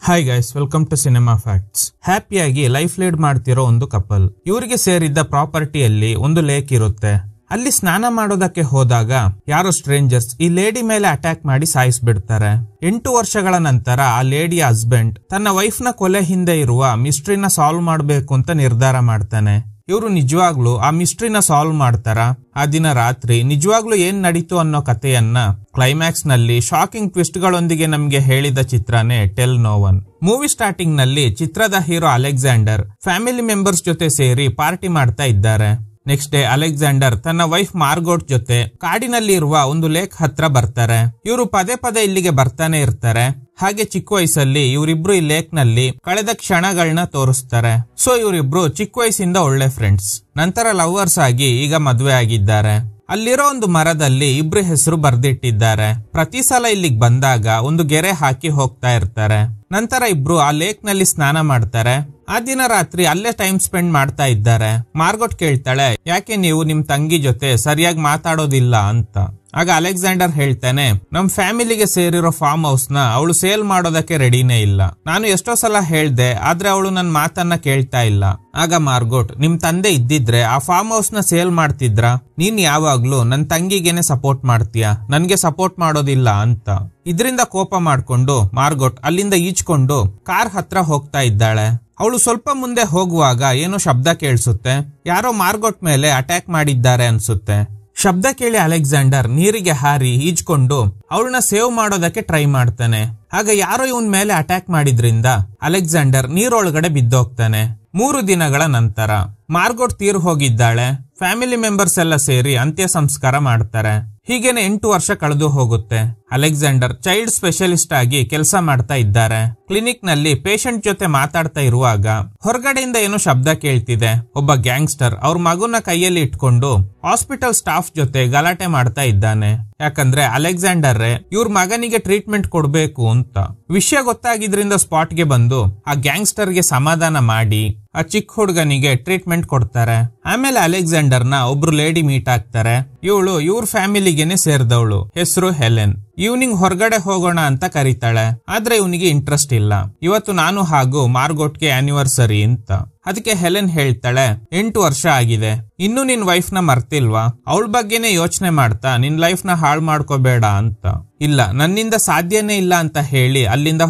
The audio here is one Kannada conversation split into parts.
Hi guys, welcome to cinema facts. ಹ್ಯಾಪಿಯಾಗಿ ಲೈಫ್ ಲೀಡ್ ಮಾಡ್ತಿರೋ ಒಂದು ಕಪಲ್. ಇವರಿಗೆ ಸೇರಿದ್ದ ಪ್ರಾಪರ್ಟಿಯಲ್ಲಿ ಒಂದು ಲೇಕ್ ಇರುತ್ತೆ. ಅಲ್ಲಿ ಸ್ನಾನ ಮಾಡೋದಕ್ಕೆ ಹೋದಾಗ ಯಾರೋ ಸ್ಟ್ರೇಂಜರ್ಸ್ ಈ ಲೇಡಿ ಮೇಲೆ ಅಟ್ಯಾಕ್ ಮಾಡಿ ಸಾಯಿಸ್ಬಿಡ್ತಾರೆ. 8 ವರ್ಷಗಳ ನಂತರ ಆ ಲೇಡಿಯ ಹಸ್ಬೆಂಡ್ ತನ್ನ ವೈಫ್ ನ ಕೊಲೆ ಹಿಂದೆ ಇರುವ ಮಿಸ್ಟ್ರಿನ ಸಾಲ್ವ್ ಮಾಡಬೇಕು ಅಂತ ನಿರ್ಧಾರ ಮಾಡ್ತಾನೆ. ಇವರು ನಿಜವಾಗ್ಲೂ ಆ ಮಿಸ್ಟ್ರಿನ ಸಾಲ್ವ್ ಮಾಡ್ತಾರ? ಆ ದಿನ ರಾತ್ರಿ ನಿಜವಾಗ್ಲೂ ಏನ್ ನಡೀತು ಅನ್ನೋ ಕಥೆಯನ್ನ ಕ್ಲೈಮ್ಯಾಕ್ಸ್ ನಲ್ಲಿ ಶಾಕಿಂಗ್ ಟ್ವಿಸ್ಟ್ ಗಳೊಂದಿಗೆ ನಮ್ಗೆ ಹೇಳಿದ ಚಿತ್ರನೇ tell no one. Movie starting ನಲ್ಲಿ ಚಿತ್ರದ ಹೀರೋ ಅಲೆಕ್ಸಾಂಡರ್ ಫ್ಯಾಮಿಲಿ ಮೆಂಬರ್ಸ್ ಜೊತೆ ಸೇರಿ ಪಾರ್ಟಿ ಮಾಡ್ತಾ ಇದ್ದಾರೆ. ನೆಕ್ಸ್ಟ್ ಡೇ ಅಲೆಕ್ಸಾಂಡರ್ ತನ್ನ ವೈಫ್ ಮಾರ್ಗೋಟ್ ಜೊತೆ ಕಾಡಿನಲ್ಲಿ ಇರುವ ಒಂದು ಲೇಕ್ ಹತ್ರ ಬರ್ತಾರೆ. ಇವರು ಪದೇ ಪದೇ ಇಲ್ಲಿಗೆ ಬರ್ತಾನೆ ಇರ್ತಾರೆ. ಹಾಗೆ ಚಿಕ್ಕ ವಯಸ್ಸಲ್ಲಿ ಇವರಿಬ್ರು ಈ ಲೇಕ್ ನಲ್ಲಿ ಕಳೆದ ಕ್ಷಣಗಳನ್ನ ತೋರಿಸ್ತಾರೆ. ಸೊ ಇವರಿಬ್ರು ಚಿಕ್ಕ ವಯಸ್ಸಿಂದ ಒಳ್ಳೆ ಫ್ರೆಂಡ್ಸ್. ನಂತರ ಲವರ್ಸ್ ಆಗಿ ಈಗ ಮದುವೆ ಆಗಿದ್ದಾರೆ. ಅಲ್ಲಿರೋ ಒಂದು ಮರದಲ್ಲಿ ಇಬ್ರು ಹೆಸರು ಬರ್ದಿಟ್ಟಿದ್ದಾರೆ. ಪ್ರತಿ ಸಲ ಇಲ್ಲಿಗೆ ಬಂದಾಗ ಒಂದು ಗೆರೆ ಹಾಕಿ ಹೋಗ್ತಾ ಇರ್ತಾರೆ. ನಂತರ ಇಬ್ರು ಆ ಲೇಕ್ ನಲ್ಲಿ ಸ್ನಾನ ಮಾಡ್ತಾರೆ. ಆ ದಿನ ರಾತ್ರಿ ಅಲ್ಲೇ ಟೈಮ್ ಸ್ಪೆಂಡ್ ಮಾಡ್ತಾ ಇದ್ದಾರೆ. ಮಾರ್ಗೋಟ್ ಕೇಳ್ತಾಳೆ, ಯಾಕೆ ನೀವು ನಿಮ್ ತಂಗಿ ಜೊತೆ ಸರಿಯಾಗಿ ಮಾತಾಡೋದಿಲ್ಲ ಅಂತ. ಆಗ ಅಲೆಕ್ಸಾಂಡರ್ ಹೇಳ್ತಾನೆ, ನಮ್ ಫ್ಯಾಮಿಲಿಗೆ ಸೇರಿರೋ ಫಾರ್ಮ್ ಹೌಸ್ ನ ಅವಳು ಸೇಲ್ ಮಾಡೋದಕ್ಕೆ ರೆಡಿನೇ ಇಲ್ಲ. ನಾನು ಎಷ್ಟೋ ಸಲ ಹೇಳ್ದೆ, ಆದ್ರೆ ಅವಳು ನನ್ ಮಾತನ್ನ ಕೇಳ್ತಾ ಇಲ್ಲ. ಆಗ ಮಾರ್ಗೋಟ್, ನಿಮ್ ತಂದೆ ಇದ್ದಿದ್ರೆ ಆ ಫಾರ್ಮ್ ಹೌಸ್ ನ ಸೇಲ್ ಮಾಡ್ತಿದ್ರ? ನೀನ್ ಯಾವಾಗ್ಲೂ ನನ್ ತಂಗಿಗೆನೆ ಸಪೋರ್ಟ್ ಮಾಡ್ತೀಯ, ನನ್ಗೆ ಸಪೋರ್ಟ್ ಮಾಡೋದಿಲ್ಲ ಅಂತ. ಇದರಿಂದ ಕೋಪ ಮಾಡ್ಕೊಂಡು ಮಾರ್ಗೋಟ್ ಅಲ್ಲಿಂದ ಈಚ್ಕೊಂಡು ಕಾರ್ ಹತ್ರ ಹೋಗ್ತಾ ಇದ್ದಾಳೆ. ಅವಳು ಸ್ವಲ್ಪ ಮುಂದೆ ಹೋಗುವಾಗ ಏನೋ ಶಬ್ದ ಕೇಳಿಸುತ್ತೆ. ಯಾರೋ ಮಾರ್ಗೋಟ್ ಮೇಲೆ ಅಟ್ಯಾಕ್ ಮಾಡಿದ್ದಾರೆ ಅನ್ಸುತ್ತೆ. ಶಬ್ದ ಕೇಳಿ ಅಲೆಕ್ಸಾಂಡರ್ ನೀರಿಗೆ ಹಾರಿ ಈಜ್ಕೊಂಡು ಅವಳನ್ನ ಸೇವ್ ಮಾಡೋದಕ್ಕೆ ಟ್ರೈ ಮಾಡ್ತಾನೆ. ಆಗ ಯಾರೋ ಇವನ್ ಮೇಲೆ ಅಟ್ಯಾಕ್ ಮಾಡಿದ್ರಿಂದ ಅಲೆಕ್ಸಾಂಡರ್ ನೀರೊಳಗಡೆ ಬಿದ್ದೋಗ್ತಾನೆ. 3 ದಿನಗಳ ನಂತರ ಮಾರ್ಗೋಟ್ ತೀರು ಹೋಗಿದ್ದಾಳೆ. ಫ್ಯಾಮಿಲಿ ಮೆಂಬರ್ಸ್ ಎಲ್ಲ ಸೇರಿ ಅಂತ್ಯ ಸಂಸ್ಕಾರ ಮಾಡ್ತಾರೆ. ಹೀಗೇನೆ 8 ವರ್ಷ ಕಳೆದು ಹೋಗುತ್ತೆ. ಅಲೆಕ್ಸಾಂಡರ್ ಚೈಲ್ಡ್ ಸ್ಪೆಷಲಿಸ್ಟ್ ಆಗಿ ಕೆಲಸ ಮಾಡ್ತಾ ಇದ್ದಾರೆ. ಕ್ಲಿನಿಕ್ ನಲ್ಲಿ ಪೇಷಂಟ್ ಜೊತೆ ಮಾತಾಡ್ತಾ ಇರುವಾಗ ಹೊರಗಡೆಯಿಂದ ಏನೋ ಶಬ್ದ ಕೇಳ್ತಿದೆ. ಒಬ್ಬ ಗ್ಯಾಂಗ್ಸ್ಟರ್ ಅವ್ರ ಮಗುನ ಕೈಯಲ್ಲಿ ಇಟ್ಕೊಂಡು ಹಾಸ್ಪಿಟಲ್ ಸ್ಟಾಫ್ ಜೊತೆ ಗಲಾಟೆ ಮಾಡ್ತಾ ಇದ್ದಾನೆ. ಯಾಕಂದ್ರೆ ಅಲೆಕ್ಸಾಂಡರ್ ಇವ್ರ ಮಗನಿಗೆ ಟ್ರೀಟ್ಮೆಂಟ್ ಕೊಡ್ಬೇಕು ಅಂತ. ವಿಷಯ ಗೊತ್ತಾಗಿದ್ರಿಂದ ಸ್ಪಾಟ್ಗೆ ಬಂದು ಆ ಗ್ಯಾಂಗ್ಸ್ಟರ್ ಗೆ ಸಮಾಧಾನ ಮಾಡಿ ಆ ಚಿಕ್ಕ ಹುಡುಗನಿಗೆ ಟ್ರೀಟ್ಮೆಂಟ್ ಕೊಡ್ತಾರೆ. ಆಮೇಲೆ ಅಲೆಕ್ಸಾಂಡರ್ ನ ಒಬ್ರು ಲೇಡಿ ಮೀಟ್ ಆಗ್ತಾರೆ. ಇವಳು ಇವ್ರ ಫ್ಯಾಮಿಲಿಗೆನೆ ಸೇರಿದವಳು. ಹೆಸರು ಹೆಲೆನ್. ಈವ್ನಿಂಗ್ ಹೊರಗಡೆ ಹೋಗೋಣ ಅಂತ ಕರೀತಾಳೆ. ಆದ್ರೆ ಇವನಿಗೆ ಇಂಟ್ರೆಸ್ಟ್ ಇಲ್ಲ. ಇವತ್ತು ನಾನು ಹಾಗೂ ಮಾರ್ಗೋಟ್ಗೆ ಆನಿವರ್ಸರಿ ಅಂತ. ಅದಕ್ಕೆ ಹೆಲೆನ್ ಹೇಳ್ತಾಳೆ, 8 ವರ್ಷ ಆಗಿದೆ, ಇನ್ನು ನಿನ್ ವೈಫ್ ನ ಮರ್ತಿಲ್ವಾ? ಅವಳ ಬಗ್ಗೆನೆ ಯೋಚನೆ ಮಾಡ್ತಾ ನಿನ್ ಲೈಫ್ ನ ಹಾಳು ಮಾಡ್ಕೋಬೇಡ ಅಂತ. ಇಲ್ಲ, ನನ್ನಿಂದ ಸಾಧ್ಯನೇ ಇಲ್ಲ ಅಂತ ಹೇಳಿ ಅಲ್ಲಿಂದ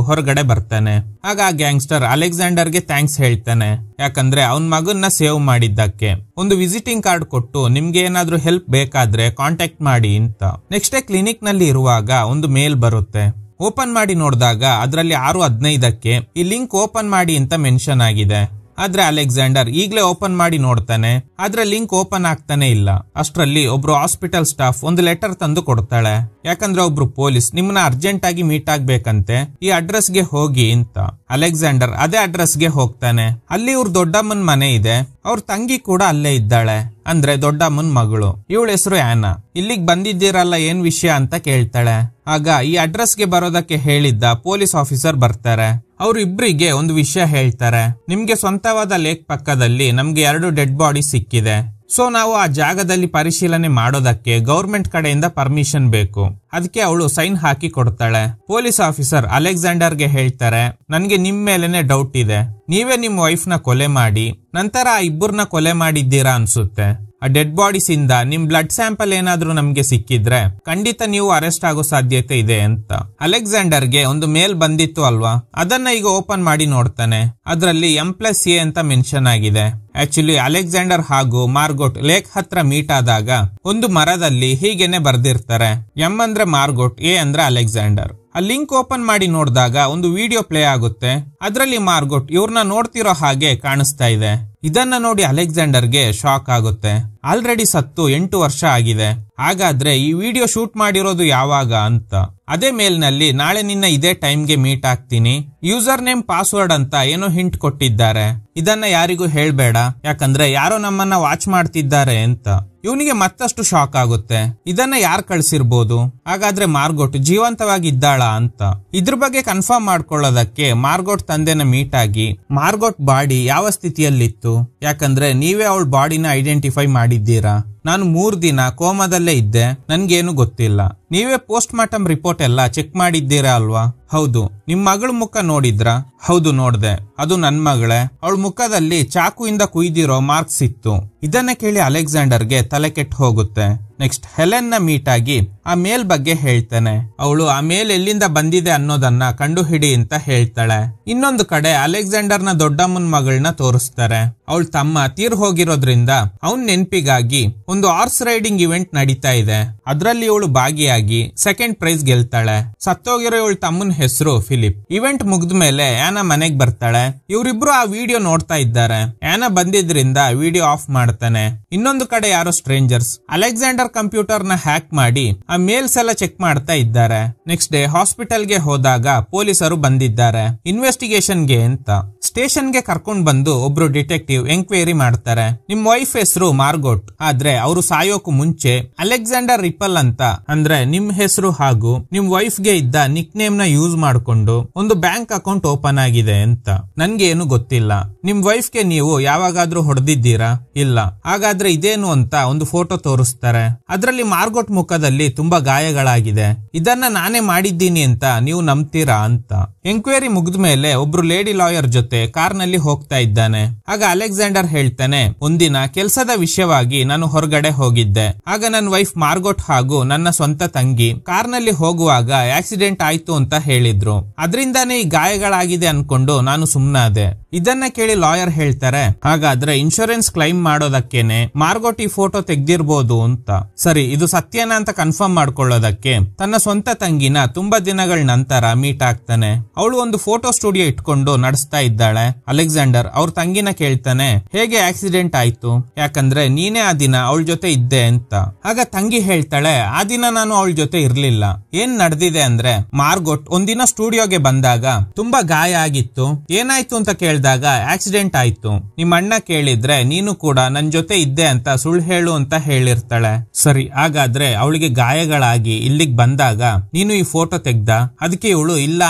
ಹೊರಗಡೆ ಬರ್ತಾನೆ. ಆಗ ಆ ಗ್ಯಾಂಗ್ಸ್ಟರ್ ಅಲೆಕ್ಸಾಂಡರ್ಗೆ ಥ್ಯಾಂಕ್ಸ್ ಹೇಳ್ತಾನೆ. ಯಾಕಂದ್ರೆ ಅವನ್ ಮಗನ್ನ ಸೇವ್ ಮಾಡಿದ್ದಕ್ಕೆ. ಒಂದು ವಿಸಿಟಿಂಗ್ ಕಾರ್ಡ್ ಕೊಟ್ಟು ನಿಮ್ಗೆ ಏನಾದ್ರೂ ಹೆಲ್ಪ್ ಬೇಕಾದ್ರೆ ಕಾಂಟ್ಯಾಕ್ಟ್ ಮಾಡಿ ಅಂತ. ನೆಕ್ಸ್ಟ್ ಡೇ ಕ್ಲಿನಿಕ್ ನಲ್ಲಿ ಇರುವಾಗ ಒಂದು ಮೇಲ್ ಬರುತ್ತೆ. ಓಪನ್ ಮಾಡಿ ನೋಡಿದಾಗ ಅದರಲ್ಲಿ 6:15ಕ್ಕೆ ಈ ಲಿಂಕ್ ಓಪನ್ ಮಾಡಿ ಅಂತ ಮೆನ್ಷನ್ ಆಗಿದೆ. ಆದ್ರೆ ಅಲೆಕ್ಸಾಂಡರ್ ಈಗ್ಲೇ ಓಪನ್ ಮಾಡಿ ನೋಡ್ತಾನೆ. ಆದ್ರೆ ಲಿಂಕ್ ಓಪನ್ ಆಗ್ತಾನೆ ಇಲ್ಲ. ಅಷ್ಟರಲ್ಲಿ ಒಬ್ರು ಹಾಸ್ಪಿಟಲ್ ಸ್ಟಾಫ್ ಒಂದು ಲೆಟರ್ ತಂದು ಕೊಡ್ತಾಳೆ. ಯಾಕಂದ್ರೆ ಒಬ್ರು ಪೊಲೀಸ್ ನಿಮ್ಮನ್ನ ಅರ್ಜೆಂಟ್ ಆಗಿ ಮೀಟ್ ಆಗ್ಬೇಕಂತೆ, ಈ ಅಡ್ರೆಸ್ ಗೆ ಹೋಗಿ ಅಂತ. ಅಲೆಕ್ಸಾಂಡರ್ ಅದೇ ಅಡ್ರೆಸ್ ಗೆ ಹೋಗ್ತಾನೆ. ಅಲ್ಲಿ ಇವ್ರ ದೊಡ್ಡಮ್ಮನ್ ಮನೆ ಇದೆ. ಅವ್ರ ತಂಗಿ ಕೂಡ ಅಲ್ಲೇ ಇದ್ದಾಳೆ, ಅಂದ್ರೆ ದೊಡ್ಡಮ್ಮನ್ ಮಗಳು. ಇವಳ ಹೆಸರು ಆನಾ. ಇಲ್ಲಿಗ್ ಬಂದಿದ್ದೀರಲ್ಲ, ಏನ್ ವಿಷಯ ಅಂತ ಕೇಳ್ತಾಳೆ. ಆಗ ಈ ಅಡ್ರೆಸ್ ಗೆ ಬರೋದಕ್ಕೆ ಹೇಳಿದ್ದ ಪೊಲೀಸ್ ಆಫೀಸರ್ ಬರ್ತಾರೆ. ಅವ್ರು ಇಬ್ರಿಗೆ ಒಂದು ವಿಷಯ ಹೇಳ್ತಾರೆ. ನಿಮ್ಗೆ ಸ್ವಂತವಾದ ಲೇಕ್ ಪಕ್ಕದಲ್ಲಿ ನಮ್ಗೆ 2 ಡೆಡ್ ಬಾಡಿ ಸಿಕ್ಕಿದೆ. ಸೊ ನಾವು ಆ ಜಾಗದಲ್ಲಿ ಪರಿಶೀಲನೆ ಮಾಡೋದಕ್ಕೆ ಗವರ್ಮೆಂಟ್ ಕಡೆಯಿಂದ ಪರ್ಮಿಷನ್ ಬೇಕು. ಅದಕ್ಕೆ ಅವಳು ಸೈನ್ ಹಾಕಿ ಕೊಡ್ತಾಳೆ. ಪೊಲೀಸ್ ಆಫೀಸರ್ ಅಲೆಕ್ಸಾಂಡರ್ಗೆ ಹೇಳ್ತಾರೆ, ನನ್ಗೆ ನಿಮ್ ಮೇಲೆನೆ ಡೌಟ್ ಇದೆ. ನೀವೇ ನಿಮ್ ವೈಫ್ ನ ಕೊಲೆ ಮಾಡಿ ನಂತರ ಆ ಇಬ್ಬರನ್ನ ಕೊಲೆ ಮಾಡಿದ್ದೀರಾ ಅನ್ಸುತ್ತೆ. ಆ ಡೆಡ್ ಬಾಡೀಸ್ ಇಂದ ನಿಮ್ ಬ್ಲಡ್ ಸ್ಯಾಂಪಲ್ ಏನಾದ್ರೂ ನಮ್ಗೆ ಸಿಕ್ಕಿದ್ರೆ ಖಂಡಿತ ನೀವು ಅರೆಸ್ಟ್ ಆಗೋ ಸಾಧ್ಯತೆ ಇದೆ ಅಂತ. ಅಲೆಕ್ಸಾಂಡರ್ಗೆ ಒಂದು ಮೇಲ್ ಬಂದಿತ್ತು ಅಲ್ವಾ, ಅದನ್ನ ಈಗ ಓಪನ್ ಮಾಡಿ ನೋಡ್ತಾನೆ. ಅದರಲ್ಲಿ M+A ಅಂತ ಮೆನ್ಷನ್ ಆಗಿದೆ. ಆಕ್ಚುಲಿ ಅಲೆಕ್ಸಾಂಡರ್ ಹಾಗೂ ಮಾರ್ಗೋಟ್ ಲೇಕ್ ಹತ್ರ ಮೀಟ್ ಆದಾಗ ಒಂದು ಮರದಲ್ಲಿ ಹೀಗೇನೆ ಬರ್ದಿರ್ತಾರೆ. M ಅಂದ್ರೆ ಮಾರ್ಗೋಟ್, A ಅಂದ್ರೆ ಅಲೆಕ್ಸಾಂಡರ್. ಆ ಲಿಂಕ್ ಓಪನ್ ಮಾಡಿ ನೋಡಿದಾಗ ಒಂದು ವಿಡಿಯೋ ಪ್ಲೇ ಆಗುತ್ತೆ. ಅದರಲ್ಲಿ ಮಾರ್ಗೋಟ್ ಇವ್ರನ್ನ ನೋಡ್ತಿರೋ ಹಾಗೆ ಕಾಣಿಸ್ತಾ ಇದೆ. ಇದನ್ನ ನೋಡಿ ಅಲೆಕ್ಸಾಂಡರ್ಗೆ ಶಾಕ್ ಆಗುತ್ತೆ. ಆಲ್ರೆಡಿ ಸತ್ತು 8 ವರ್ಷ ಆಗಿದೆ. ಹಾಗಾದ್ರೆ ಈ ವಿಡಿಯೋ ಶೂಟ್ ಮಾಡಿರೋದು ಯಾವಾಗ ಅಂತ. ಅದೇ ಮೇಲ್ನಲ್ಲಿ ನಾಳೆ ನಿನ್ನ ಇದೇ ಟೈಮ್ಗೆ ಮೀಟ್ ಆಗ್ತೀನಿ, ಯೂಸರ್ ನೇಮ್ ಪಾಸ್ವರ್ಡ್ ಅಂತ ಏನೋ ಹಿಂಟ್ ಕೊಟ್ಟಿದ್ದಾರೆ. ಇದನ್ನ ಯಾರಿಗೂ ಹೇಳ್ಬೇಡ, ಯಾಕಂದ್ರೆ ಯಾರೋ ನಮ್ಮನ್ನ ವಾಚ್ ಮಾಡ್ತಿದ್ದಾರೆ ಅಂತ. ಇವನಿಗೆ ಮತ್ತಷ್ಟು ಶಾಕ್ ಆಗುತ್ತೆ. ಇದನ್ನ ಯಾರು ಕಳ್ಸಿರ್ಬೋದು? ಹಾಗಾದ್ರೆ ಮಾರ್ಗೋಟ್ ಜೀವಂತವಾಗಿದ್ದಾಳ ಅಂತ. ಇದ್ರ ಬಗ್ಗೆ ಕನ್ಫರ್ಮ್ ಮಾಡ್ಕೊಳ್ಳೋದಕ್ಕೆ ಮಾರ್ಗೋಟ್ ತಂದೆನ ಮೀಟ್ ಆಗಿ ಮಾರ್ಗೋಟ್ ಬಾಡಿ ಯಾವ ಸ್ಥಿತಿಯಲ್ಲಿತ್ತು, ಯಾಕಂದ್ರೆ ನೀವೇ ಅವಳ ಬಾಡಿನ ಐಡೆಂಟಿಫೈ ಮಾಡಿದ್ದೀರಾ. ನಾನು 3 ದಿನ ಕೋಮಾದಲ್ಲೇ ಇದ್ದೆ, ನನ್ಗೇನು ಗೊತ್ತಿಲ್ಲ. ನೀವೇ ಪೋಸ್ಟ್ ಮಾರ್ಟಮ್ ರಿಪೋರ್ಟ್ ಎಲ್ಲ ಚೆಕ್ ಮಾಡಿದ್ದೀರಾ ಅಲ್ವಾ? ಹೌದು. ನಿಮ್ ಮಗಳ ಮುಖ ನೋಡಿದ್ರ? ಹೌದು ನೋಡ್ದೆ. ಅದು ನನ್ ಮಗಳೇ. ಅವಳ ಮುಖದಲ್ಲಿ ಚಾಕುಯಿಂದ ಕುಯ್ದಿರೋ ಮಾರ್ಕ್ಸ್ ಇತ್ತು. ಇದನ್ನ ಕೇಳಿ ಅಲೆಕ್ಸಾಂಡರ್ಗೆ ತಲೆ ಕೆಟ್ಟು ಹೋಗುತ್ತೆ. ನೆಕ್ಸ್ಟ್ ಹೆಲೆನ್ ನ ಮೀಟ್ ಆಗಿ ಆ ಮೇಲ್ ಬಗ್ಗೆ ಹೇಳ್ತಾನೆ. ಅವಳು ಆ ಮೇಲ್ ಎಲ್ಲಿಂದ ಬಂದಿದೆ ಅನ್ನೋದನ್ನ ಕಂಡು ಹಿಡಿ ಅಂತ ಹೇಳ್ತಾಳೆ. ಇನ್ನೊಂದು ಕಡೆ ಅಲೆಕ್ಸಾಂಡರ್ ನ ದೊಡ್ಡಮ್ಮನ ಮಗಳನ್ನ ತೋರಿಸ್ತಾರೆ. ಅವಳ ತಮ್ಮ ತೀರ್ ಹೋಗಿರೋದ್ರಿಂದ ಅವನ್ ನೆನ್ಪಿಗಾಗಿ ಒಂದು ಹಾರ್ಸ್ ರೈಡಿಂಗ್ ಇವೆಂಟ್ ನಡೀತಾ ಇದೆ. ಅದ್ರಲ್ಲಿ ಇವಳು ಭಾಗಿಯಾಗಿ ಸೆಕೆಂಡ್ ಪ್ರೈಸ್ ಗೆಲ್ತಾಳೆ. ಸತ್ತೋಗಿರೋ ಇವಳ ತಮ್ಮನ ಹೆಸರು ಫಿಲಿಪ್. ಇವೆಂಟ್ ಮುಗ್ದ್ಮೇಲೆ ಆನಾ ಮನೆಗ್ ಬರ್ತಾಳೆ. ಇವರಿಬ್ರು ಆ ವಿಡಿಯೋ ನೋಡ್ತಾ ಇದ್ದಾರೆ. ಆನಾ ಬಂದಿದ್ರಿಂದ ವಿಡಿಯೋ ಆಫ್ ಮಾಡ್ತಾನೆ. ಇನ್ನೊಂದು ಕಡೆ ಯಾರೋ ಸ್ಟ್ರೇಂಜರ್ಸ್ ಅಲೆಕ್ಸಾಂಡರ್ ಕಂಪ್ಯೂಟರ್ ನ ಹ್ಯಾಕ್ ಮಾಡಿ ಆ ಮೇಲ್ಸ್ ಎಲ್ಲ ಚೆಕ್ ಮಾಡ್ತಾ ಇದ್ದಾರೆ. ನೆಕ್ಸ್ಟ್ ಡೇ ಹಾಸ್ಪಿಟಲ್ ಗೆ ಹೋದಾಗ ಪೊಲೀಸರು ಬಂದಿದ್ದಾರೆ ಇನ್ವೆಸ್ಟಿಗೇಷನ್ ಗೆ ಅಂತ. ಸ್ಟೇಷನ್ ಗೆ ಕರ್ಕೊಂಡ್ ಬಂದು ಒಬ್ರು ಡಿಟೆಕ್ಟಿವ್ ಎಂಕ್ವೈರಿ ಮಾಡ್ತಾರೆ. ನಿಮ್ ವೈಫ್ ಹೆಸರು ಮಾರ್ಗೋಟ್, ಆದ್ರೆ ಅವರು ಸಾಯೋಕು ಮುಂಚೆ ಅಲೆಕ್ಸಾಂಡರ್ ರಿಪಲ್ ಅಂತ ಅಂದ್ರೆ ನಿಮ್ ಹೆಸರು ಹಾಗೂ ನಿಮ್ ವೈಫ್ ಗೆ ಇದ್ದ ನಿಕ್ ನೇಮ್ ನ ಯೂಸ್ ಮಾಡ್ಕೊಂಡು ಒಂದು ಬ್ಯಾಂಕ್ ಅಕೌಂಟ್ ಓಪನ್ ಆಗಿದೆ ಅಂತ. ನನ್ಗೆ ಏನು ಗೊತ್ತಿಲ್ಲ. ನಿಮ್ ವೈಫ್ ಗೆ ನೀವು ಯಾವಾಗಾದ್ರೂ ಹೊಡೆದಿದ್ದೀರಾ? ಇಲ್ಲ. ಹಾಗಾದ್ರೆ ಇದೇನು ಅಂತ ಒಂದು ಫೋಟೋ ತೋರಿಸ್ತಾರೆ. ಅದ್ರಲ್ಲಿ ಮಾರ್ಗೋಟ್ ಮುಖದಲ್ಲಿ ತುಂಬಾ ಗಾಯಗಳಾಗಿದೆ. ಇದನ್ನ ನಾನೇ ಮಾಡಿದ್ದೀನಿ ಅಂತ ನೀವು ನಂಬ್ತೀರಾ ಅಂತ. ಎಂಕ್ವೈರಿ ಮುಗಿದ್ಮೇಲೆ ಒಬ್ರು ಲೇಡಿ ಲಾಯರ್ ಜೊತೆ ಕಾರ್ ನಲ್ಲಿ ಹೋಗ್ತಾ ಇದ್ದಾನೆ. ಆಗ ಅಲೆಕ್ಸಾಂಡರ್ ಹೇಳ್ತಾನೆ, ಒಂದಿನ ಕೆಲಸದ ವಿಷಯವಾಗಿ ನಾನು ಹೊರಗಡೆ ಹೋಗಿದ್ದೆ. ಆಗ ನನ್ನ ವೈಫ್ ಮಾರ್ಗೋಟ್ ಹಾಗೂ ನನ್ನ ಸ್ವಂತ ತಂಗಿ ಕಾರ್ ನಲ್ಲಿ ಹೋಗುವಾಗ ಆಕ್ಸಿಡೆಂಟ್ ಆಯ್ತು ಅಂತ ಹೇಳಿದ್ರು. ಅದರಿಂದಾನೇ ಈ ಗಾಯಗಳಾಗಿದೆ ಅನ್ಕೊಂಡು ನಾನು ಸುಮ್ನಾದೆ. ಇದನ್ನ ಕೇಳಿ ಲಾಯರ್ ಹೇಳ್ತಾರೆ, ಹಾಗಾದ್ರೆ ಇನ್ಶೂರೆನ್ಸ್ ಕ್ಲೈಮ್ ಮಾಡೋದಕ್ಕೇನೆ ಮಾರ್ಗೋಟ್ ಈ ಫೋಟೋ ತೆಗ್ದಿರ್ಬೋದು ಅಂತ. ಸರಿ, ಇದು ಸತ್ಯನ ಅಂತ ಕನ್ಫರ್ಮ್ ಮಾಡ್ಕೊಳ್ಳೋದಕ್ಕೆ ತನ್ನ ಸ್ವಂತ ತಂಗಿನ ತುಂಬಾ ದಿನಗಳ ನಂತರ ಮೀಟ್ ಆಗ್ತಾನೆ. ಅವಳು ಒಂದು ಫೋಟೋ ಸ್ಟುಡಿಯೋ ಇಟ್ಕೊಂಡು ನಡೆಸ್ತಾ ಇದ್ದಾಳೆ. ಅಲೆಕ್ಸಾಂಡರ್ ಅವ್ರ ತಂಗಿನ ಕೇಳ್ತಾನೆ, ಹೇಗೆ ಆಕ್ಸಿಡೆಂಟ್ ಆಯ್ತು? ಯಾಕಂದ್ರೆ ನೀನೇ ಆ ದಿನ ಅವಳ ಜೊತೆ ಇದ್ದೆ ಅಂತ. ಆಗ ತಂಗಿ ಹೇಳ್ತಾಳೆ, ಆ ದಿನ ನಾನು ಅವಳ ಜೊತೆ ಇರ್ಲಿಲ್ಲ. ಏನ್ ನಡೆದಿದೆ ಅಂದ್ರೆ ಮಾರ್ಗೋಟ್ ಒಂದಿನ ಸ್ಟುಡಿಯೋಗೆ ಬಂದಾಗ ತುಂಬಾ ಗಾಯ ಆಗಿತ್ತು. ಏನಾಯ್ತು ಅಂತ ಕೇಳಿದಾಗ ಆಕ್ಸಿಡೆಂಟ್ ಆಯ್ತು. ನಿಮ್ಮ ಅಣ್ಣ ಕೇಳಿದ್ರೆ ನೀನು ಕೂಡ ನನ್ ಜೊತೆ ಇದ್ದೆ ಅಂತ ಸುಳ್ಳು ಹೇಳು ಅಂತ ಹೇಳಿರ್ತಾಳೆ. ಸರಿ, ಹಾಗಾದ್ರೆ ಅವಳಿಗೆ ಗಾಯಗಳಾಗಿ ಇಲ್ಲಿಗೆ ಬಂದಾಗ ನೀನು ಈ ಫೋಟೋ ತೆಗ್ದ? ಅದಕ್ಕೆ ಇವಳು ಇಲ್ಲ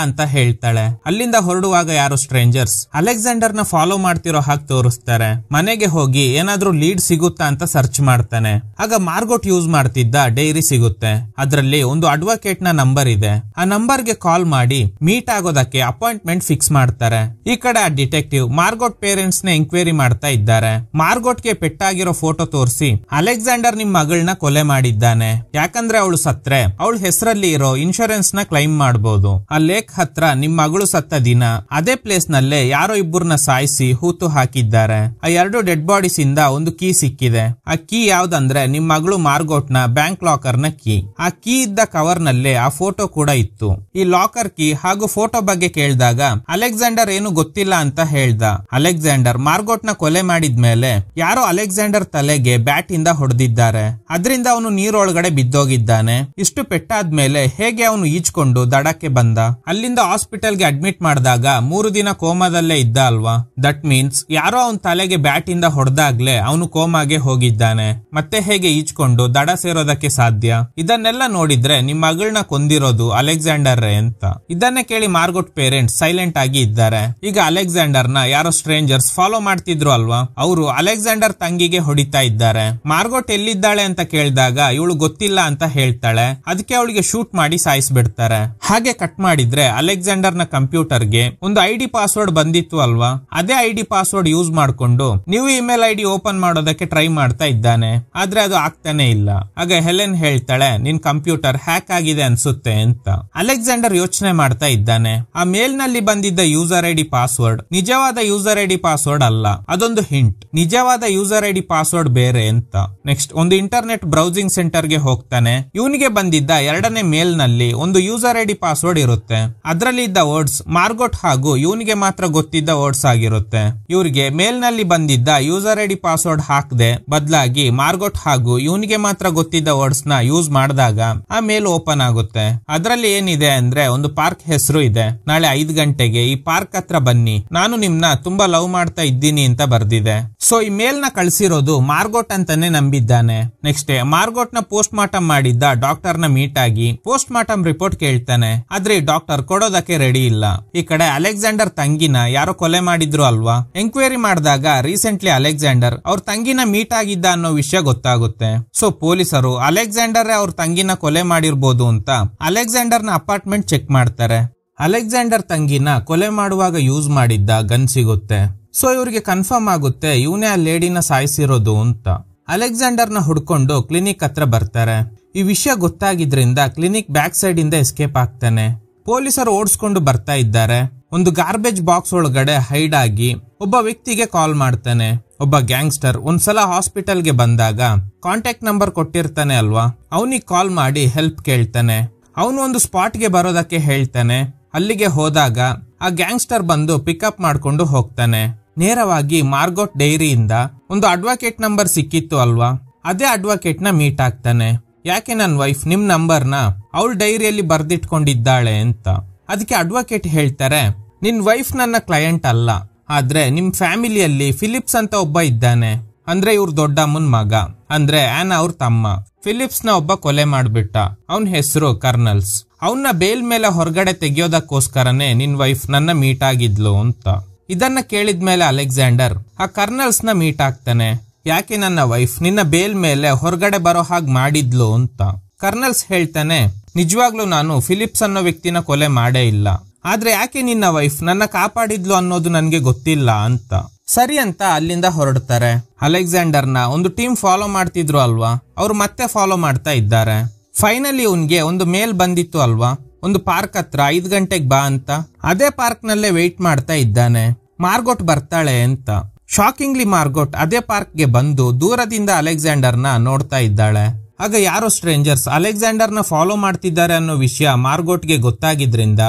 ಅಂತ ಹೇಳ್ತಾಳೆ. ಅಲ್ಲಿಂದ ಹೊರಡುವಾಗ ಯಾರೋ ಸ್ಟ್ರೇಂಜರ್ಸ್ ಅಲೆಕ್ಸಾಂಡರ್ ನ ಫಾಲೋ ಮಾಡ್ತಿರೋ ಹಾಗೆ ತೋರಿಸ್ತಾರೆ. ಮನೆಗೆ ಹೋಗಿ ಏನಾದ್ರೂ ಲೀಡ್ ಸಿಗುತ್ತಾ ಅಂತ ಸರ್ಚ್ ಮಾಡ್ತಾನೆ. ಆಗ ಮಾರ್ಗೋಟ್ ಯೂಸ್ ಮಾಡ್ತಿದ್ದ ಡೈರಿ ಸಿಗುತ್ತೆ. ಅದರಲ್ಲಿ ಒಂದು ಅಡ್ವೊಕೇಟ್ ನ ನಂಬರ್ ಇದೆ. ಆ ನಂಬರ್ ಗೆ ಕಾಲ್ ಮಾಡಿ ಮೀಟ್ ಆಗೋದಕ್ಕೆ ಅಪಾಯಿಂಟ್ಮೆಂಟ್ ಫಿಕ್ಸ್ ಮಾಡ್ತಾರೆ. ಈ ಕಡೆ ಆ ಡಿಟೆಕ್ಟಿವ್ ಮಾರ್ಗೋಟ್ ಪೇರೆಂಟ್ಸ್ ನ ಎಂಕ್ವೈರಿ ಮಾಡ್ತಾ ಇದ್ದಾರೆ. ಮಾರ್ಗೋಟ್ ಗೆ ಪೆಟ್ಟಾಗಿರೋ ಫೋಟೋ ತೋರಿಸಿ ಅಲೆಕ್ಸಾಂಡರ್ ನಿಮ್ ಮಗಳನ್ನ ಕೊಲೆ ಮಾಡಿದ್ದಾನೆ. ಯಾಕಂದ್ರೆ ಅವಳು ಸತ್ರೆ ಅವಳ ಹೆಸರಲ್ಲಿ ಇರೋ ಇನ್ಶೂರೆನ್ಸ್ ನ ಕ್ಲೈಮ್ ಮಾಡಬಹುದು. ಆ ಲೇಕ್ ಹತ್ರ ನಿಮ್ ಮಗಳು ಸತ್ತ ದಿನ ಅದೇ ಪ್ಲೇಸ್ ನಲ್ಲೇ ಯಾರೋ ಇಬ್ಬರನ್ನ ಸಾಯಿಸಿ ಹೂತು ಹಾಕಿದ್ದಾರೆ. ಆ 2 ಡೆಡ್ ಬಾಡೀಸ್ ಇಂದ ಒಂದು ಕೀ ಸಿಕ್ಕಿದೆ. ಆ ಕೀ ಯಾವ್ದಂದ್ರೆ ನಿಮ್ ಮಗಳು ಮಾರ್ಗೋಟ್ ನ ಬ್ಯಾಂಕ್ ಲಾಕರ್ ನ ಕೀ. ಆ ಕೀ ಇದ್ದ ಕವರ್ ನಲ್ಲೇ ಆ ಫೋಟೋ ಕೂಡ ಇತ್ತು. ಈ ಲಾಕರ್ ಕೀ ಹಾಗೂ ಫೋಟೋ ಬಗ್ಗೆ ಕೇಳಿದಾಗ ಅಲೆಕ್ಸಾಂಡರ್ ಏನು ಗೊತ್ತಿಲ್ಲ ಅಂತ ಹೇಳ್ದ. ಅಲೆಕ್ಸಾಂಡರ್ ಮಾರ್ಗೋಟ್ ನ ಕೊಲೆ ಮಾಡಿದ್ಮೇಲೆ ಯಾರೋ ಅಲೆಕ್ಸಾಂಡರ್ ತಲೆಗೆ ಬ್ಯಾಟ್ ಇಂದ ಹೊಡೆದಿದ್ದಾರೆ. ಅದರಿಂದ ಅವನು ನೀರೊಳಗಡೆ ಬಿದ್ದೋಗಿದ್ದಾನೆ. ಇಷ್ಟು ಪೆಟ್ಟಾದ್ಮೇಲೆ ಹೇಗೆ ಅವನು ಈಜ್ಕೊಂಡು ದಡಕ್ಕೆ ಬಂದ. ಅಲ್ಲಿಂದ ಹಾಸ್ಪಿಟಲ್ ಗೆ ಅಡ್ಮಿಟ್ ಮಾಡಿದಾಗ 3 ದಿನ ಕೋಮಾದಲ್ಲೇ ಇದ್ದ ಅಲ್ವಾ. ದಟ್ ಮೀನ್ಸ್ ಯಾರೋ ಅವನ ತಲೆಗೆ ಬ್ಯಾಟ್ ಇಂದ ಹೊಡೆದಾಗ್ಲೇ ಅವನು ಕೋಮಾಗೆ ಹೋಗಿದ್ದಾನೆ. ಮತ್ತೆ ಹೇಗೆ ಈಜ್ಕೊಂಡು ದಡ ಸೇರೋದಕ್ಕೆ ಸಾಧ್ಯ? ಇದನ್ನೆಲ್ಲ ನೋಡಿದ್ರೆ ನಿಮ್ ಮಗಳನ್ನ ಕೊಂದಿರೋದು ಅಲೆಕ್ಸಾಂಡರ್ ಅಂತ. ಇದನ್ನ ಕೇಳಿ ಮಾರ್ಗೋಟ್ ಪೇರೆಂಟ್ಸ್ ಸೈಲೆಂಟ್ ಆಗಿ ಇದ್ದಾರೆ. ಈಗ ಅಲೆಕ್ಸಾಂಡರ್ ನ ಯಾರೋ ಸ್ಟ್ರೇಂಜರ್ಸ್ ಫಾಲೋ ಮಾಡ್ತಿದ್ರು ಅಲ್ವಾ, ಅವರು ಅಲೆಕ್ಸಾಂಡರ್ ತಂಗಿಗೆ ಹೊಡಿತಾ ಇದ್ದಾರೆ. ಮಾರ್ಗೋಟ್ ಎಲ್ಲಿದ್ದಾಳೆ ಅಂತ ಕೇಳಿದಾಗ ಇವಳು ಗೊತ್ತಿಲ್ಲ ಅಂತ ಹೇಳ್ತಾಳೆ. ಅದಕ್ಕೆ ಅವಳಿಗೆ ಶೂಟ್ ಮಾಡಿ ಸಾಯಿಸ್ಬಿಡ್ತಾರೆ. ಹಾಗೆ ಕಟ್ ಮಾಡಿದ್ರೆ ಅಲೆಕ್ಸಾಂಡರ್ ನ ಕಂಪ್ಯೂಟರ್ ಗೆ ಒಂದು ID ಪಾಸ್ವರ್ಡ್ ಬಂದಿತ್ತು ಅಲ್ವಾ, ಅದೇ ID ಪಾಸ್ವರ್ಡ್ ಯೂಸ್ ಮಾಡ್ಕೊಂಡು ನೀವು ಇಮೇಲ್ ID ಓಪನ್ ಮಾಡೋದಕ್ಕೆ ಟ್ರೈ ಮಾಡ್ತಾ ಇದ್ದಾನೆ. ಆದ್ರೆ ಅದು ಆಗ್ತಾನೆ ಇಲ್ಲ. ಆಗ ಹೆಲೆನ್ ಹೇಳ್ತಾಳೆ, ನಿನ್ ಕಂಪ್ಯೂಟರ್ ಹ್ಯಾಕ್ ಆಗಿದೆ ಅನ್ಸುತ್ತೆ ಅಂತ. ಅಲೆಕ್ಸಾಂಡರ್ ಯೋಚನೆ ಮಾಡ್ತಾ ಇದ್ದಾನೆ, ಆ ಮೇಲ್ ನಲ್ಲಿ ಬಂದಿದ್ದ ಯೂಸರ್ ID ಪಾಸ್ವರ್ಡ್ ನಿಜವಾದ ಯೂಸರ್ ID ಪಾಸ್ವರ್ಡ್ ಅಲ್ಲ, ಅದೊಂದು ಹಿಂಟ್. ನಿಜವಾದ ಯೂಸರ್ ID ಪಾಸ್ವರ್ಡ್ ಬೇರೆ ಅಂತ. ನೆಕ್ಸ್ಟ್ ಒಂದು ಇಂಟರ್ನೆಟ್ ಬ್ರೌಸಿಂಗ್ ಸೆಂಟರ್ ಗೆ ಹೋಗ್ತಾನೆ. ಇವನಿಗೆ ಬಂದಿದ್ದ 2ನೇ ಮೇಲ್ ನಲ್ಲಿ ಒಂದು ಯೂಸರ್ ID ಪಾಸ್ವರ್ಡ್ ಇರುತ್ತೆ. ಅದರಲ್ಲಿ ಇದ್ದ ವರ್ಡ್ಸ್ ಮಾರ್ಗೋಟ್ ಹಾಗೂ ಇವನಿಗೆ ಮಾತ್ರ ಗೊತ್ತಿದ್ದ ವರ್ಡ್ಸ್ ಆಗಿರುತ್ತೆ. ಇವ್ರಿಗೆ ಮೇಲ್ ನಲ್ಲಿ ಬಂದಿದ್ದ ಯೂಸರ್ ID ಪಾಸ್ವರ್ಡ್ ಹಾಕದೆ ಬದಲಾಗಿ ಮಾರ್ಗೋಟ್ ಹಾಗೂ ಇವನಿಗೆ ಮಾತ್ರ ಗೊತ್ತಿದ್ದ ವರ್ಡ್ಸ್ ನ ಯೂಸ್ ಮಾಡಿದಾಗ ಆ ಮೇಲ್ ಓಪನ್ ಆಗುತ್ತೆ. ಅದರಲ್ಲಿ ಏನಿದೆ ಅಂದ್ರೆ ಒಂದು ಪಾರ್ಕ್ ಹೆಸರು ಇದೆ. ನಾಳೆ 5 ಗಂಟೆಗೆ ಈ ಪಾರ್ಕ್ ಹತ್ರ ಬನ್ನಿ, ನಾನು ನಿಮ್ನ ತುಂಬಾ ಲವ್ ಮಾಡ್ತಾ ಇದ್ದೀನಿ ಅಂತ ಬರ್ದಿದೆ. ಸೊ ಈ ಮೇಲ್ ನ ಕಳ್ಸಿರೋದು ಮಾರ್ಗೋಟ್ ಅಂತಾನೆ ನಂಬಿದ್ದಾನೆ. ನೆಕ್ಸ್ಟ್ ಡೇ ಮಾರ್ಗೋಟ್ ನ ಪೋಸ್ಟ್ ಮಾರ್ಟಮ್ ಮಾಡಿದ್ದ ಡಾಕ್ಟರ್ ನ ಮೀಟ್ ಆಗಿ ಪೋಸ್ಟ್ ಮಾರ್ಟಮ್ ರಿಪೋರ್ಟ್ ಕೇಳ್ತಾನೆ. ಆದ್ರೆ ಡಾಕ್ಟರ್ ಕೊಡೋದಕ್ಕೆ ರೆಡಿ ಇಲ್ಲ. ಈ ಕಡೆ ಅಲೆಕ್ಸಾಂಡರ್ ತಂಗಿನ ಯಾರೋ ಕೊಲೆ ಮಾಡಿದ್ರು ಅಲ್ವಾ. ಎಂಕ್ವೈರಿ ಮಾಡಿದಾಗ ರೀಸೆಂಟ್ಲಿ ಅಲೆಕ್ಸಾಂಡರ್ ಅವ್ರ ತಂಗಿನ ಮೀಟ್ ಆಗಿದ್ದ ಅನ್ನೋ ವಿಷಯ ಗೊತ್ತಾಗುತ್ತೆ. ಸೊ ಪೊಲೀಸರು ಅಲೆಕ್ಸಾಂಡರ್ ಅವ್ರ ತಂಗಿನ ಕೊಲೆ ಮಾಡಿರ್ಬೋದು ಅಂತ ಅಲೆಕ್ಸಾಂಡರ್ ನ ಅಪಾರ್ಟ್ಮೆಂಟ್ ಚೆಕ್ ಮಾಡ್ತಾರೆ. ಅಲೆಕ್ಸಾಂಡರ್ ತಂಗಿನ ಕೊಲೆ ಮಾಡುವಾಗ ಯೂಸ್ ಮಾಡಿದ್ದ ಗನ್ ಸಿಗುತ್ತೆ. ಸೊ ಇವ್ರಿಗೆ ಕನ್ಫರ್ಮ್ ಆಗುತ್ತೆ ಇವನೇ ಆ ಲೇಡಿನ ಸಾಯಿಸಿರೋದು ಅಂತ. ಅಲೆಕ್ಸಾಂಡರ್ನ ಹುಡ್ಕೊಂಡು ಕ್ಲಿನಿಕ್ ಹತ್ರ ಬರ್ತಾರೆ. ಈ ವಿಷಯ ಗೊತ್ತಾಗಿದ್ರಿಂದ ಕ್ಲಿನಿಕ್ ಬ್ಯಾಕ್ ಸೈಡ್ ಇಂದ ಎಸ್ಕೇಪ್ ಆಗ್ತಾನೆ. ಪೊಲೀಸರು ಓಡಿಸ್ಕೊಂಡು ಬರ್ತಾ ಇದ್ದಾರೆ. ಒಂದು ಗಾರ್ಬೇಜ್ ಬಾಕ್ಸ್ ಒಳಗಡೆ ಹೈಡ್ ಆಗಿ ಒಬ್ಬ ವ್ಯಕ್ತಿಗೆ ಕಾಲ್ ಮಾಡ್ತಾನೆ. ಒಬ್ಬ ಗ್ಯಾಂಗ್ಸ್ಟರ್ ಒಂದ್ಸಲ ಹಾಸ್ಪಿಟಲ್ಗೆ ಬಂದಾಗ ಕಾಂಟ್ಯಾಕ್ಟ್ ನಂಬರ್ ಕೊಟ್ಟಿರ್ತಾನೆ ಅಲ್ವಾ, ಅವನಿಗೆ ಕಾಲ್ ಮಾಡಿ ಹೆಲ್ಪ್ ಕೇಳ್ತಾನೆ. ಅವನು ಒಂದು ಸ್ಪಾಟ್ಗೆ ಬರೋದಕ್ಕೆ ಹೇಳ್ತಾನೆ. ಅಲ್ಲಿಗೆ ಹೋದಾಗ ಆ ಗ್ಯಾಂಗ್ಸ್ಟರ್ ಬಂದು ಪಿಕಪ್ ಮಾಡ್ಕೊಂಡು ಹೋಗ್ತಾನೆ. ನೇರವಾಗಿ ಮಾರ್ಗೋಟ್ ಡೈರಿಯಿಂದ ಒಂದು ಅಡ್ವೊಕೇಟ್ ನಂಬರ್ ಸಿಕ್ಕಿತ್ತು ಅಲ್ವಾ, ಅದೇ ಅಡ್ವೊಕೇಟ್ ನ ಮೀಟ್ ಆಗ್ತಾನೆ. ಯಾಕೆ ನನ್ನ ವೈಫ್ ನಿಮ್ ನಂಬರ್ನ ಅವಳ ಡೈರಿಯಲ್ಲಿ ಬರ್ದಿಟ್ಕೊಂಡಿದ್ದಾಳೆ ಅಂತ. ಅದಕ್ಕೆ ಅಡ್ವೊಕೇಟ್ ಹೇಳ್ತಾರೆ, ನಿನ್ ವೈಫ್ ನನ್ನ ಕ್ಲೈಂಟ್ ಅಲ್ಲ, ಆದ್ರೆ ನಿಮ್ ಫ್ಯಾಮಿಲಿಯಲ್ಲಿ ಫಿಲಿಪ್ಸ್ ಅಂತ ಒಬ್ಬ ಇದ್ದಾನೆ. ಅಂದ್ರೆ ಇವ್ರ ದೊಡ್ಡಮ್ಮನ್ ಮಗ, ಅಂದ್ರೆ ಆನಾ ಅವ್ರ ತಮ್ಮ. ಫಿಲಿಪ್ಸ್ ನ ಒಬ್ಬ ಕೊಲೆ ಮಾಡ್ಬಿಟ್ಟ. ಅವನ್ ಹೆಸರು ಕರ್ನಲ್ಸ್. ಅವನ್ನ ಬೇಲ್ ಮೇಲೆ ಹೊರಗಡೆ ತೆಗಿಯೋದಕ್ಕೋಸ್ಕರನೇ ನಿನ್ ವೈಫ್ ನನ್ನ ಮೀಟ್ ಆಗಿದ್ಲು ಅಂತ. ಇದನ್ನ ಕೇಳಿದ್ಮೇಲೆ ಅಲೆಕ್ಸಾಂಡರ್ ಆ ಕರ್ನಲ್ಸ್ ನ ಮೀಟ್ ಆಗ್ತಾನೆ. ಯಾಕೆ ನನ್ನ ವೈಫ್ ನಿನ್ನ ಬೇಲ್ ಮೇಲೆ ಹೊರಗಡೆ ಬರೋ ಹಾಗೆ ಮಾಡಿದ್ಲು ಅಂತ. ಕರ್ನಲ್ಸ್ ಹೇಳ್ತಾನೆ, ನಿಜವಾಗ್ಲೂ ನಾನು ಫಿಲಿಪ್ಸ್ ಅನ್ನೋ ವ್ಯಕ್ತಿನ ಕೊಲೆ ಮಾಡೇ ಇಲ್ಲ, ಆದ್ರೆ ಯಾಕೆ ನಿನ್ನ ವೈಫ್ ನನ್ನ ಕಾಪಾಡಿದ್ಲು ಅನ್ನೋದು ನನ್ಗೆ ಗೊತ್ತಿಲ್ಲ ಅಂತ. ಸರಿ ಅಂತ ಅಲ್ಲಿಂದ ಹೊರಡ್ತಾರೆ. ಅಲೆಕ್ಸಾಂಡರ್ನ ಒಂದು ಟೀಮ್ ಫಾಲೋ ಮಾಡ್ತಿದ್ರು ಅಲ್ವಾ, ಅವ್ರು ಮತ್ತೆ ಫಾಲೋ ಮಾಡ್ತಾ ಇದ್ದಾರೆ. ಫೈನಲಿ ಅವನ್ಗೆ ಒಂದು ಮೇಲ್ ಬಂದಿತ್ತು ಅಲ್ವಾ, ಒಂದು ಪಾರ್ಕ್ ಹತ್ರ 5 ಗಂಟೆಗೆ ಬಾ ಅಂತ. ಅದೇ ಪಾರ್ಕ್ ನಲ್ಲೇ ವೆಯ್ಟ್ ಮಾಡ್ತಾ ಇದ್ದಾನೆ, ಮಾರ್ಗೋಟ್ ಬರ್ತಾಳೆ ಅಂತ. ಶಾಕಿಂಗ್ಲಿ ಮಾರ್ಗೋಟ್ ಅದೇ ಪಾರ್ಕ್ಗೆ ಬಂದು ದೂರದಿಂದ ಅಲೆಕ್ಸಾಂಡರ್ನ ನೋಡ್ತಾ ಇದ್ದಾಳೆ. ಆಗ ಯಾರೋ ಸ್ಟ್ರೇಂಜರ್ಸ್ ಅಲೆಕ್ಸಾಂಡರ್ನ ಫಾಲೋ ಮಾಡ್ತಿದ್ದಾರೆ ಅನ್ನೋ ವಿಷಯ ಮಾರ್ಗೋಟ್ಗೆ ಗೊತ್ತಾಗಿದ್ರಿಂದ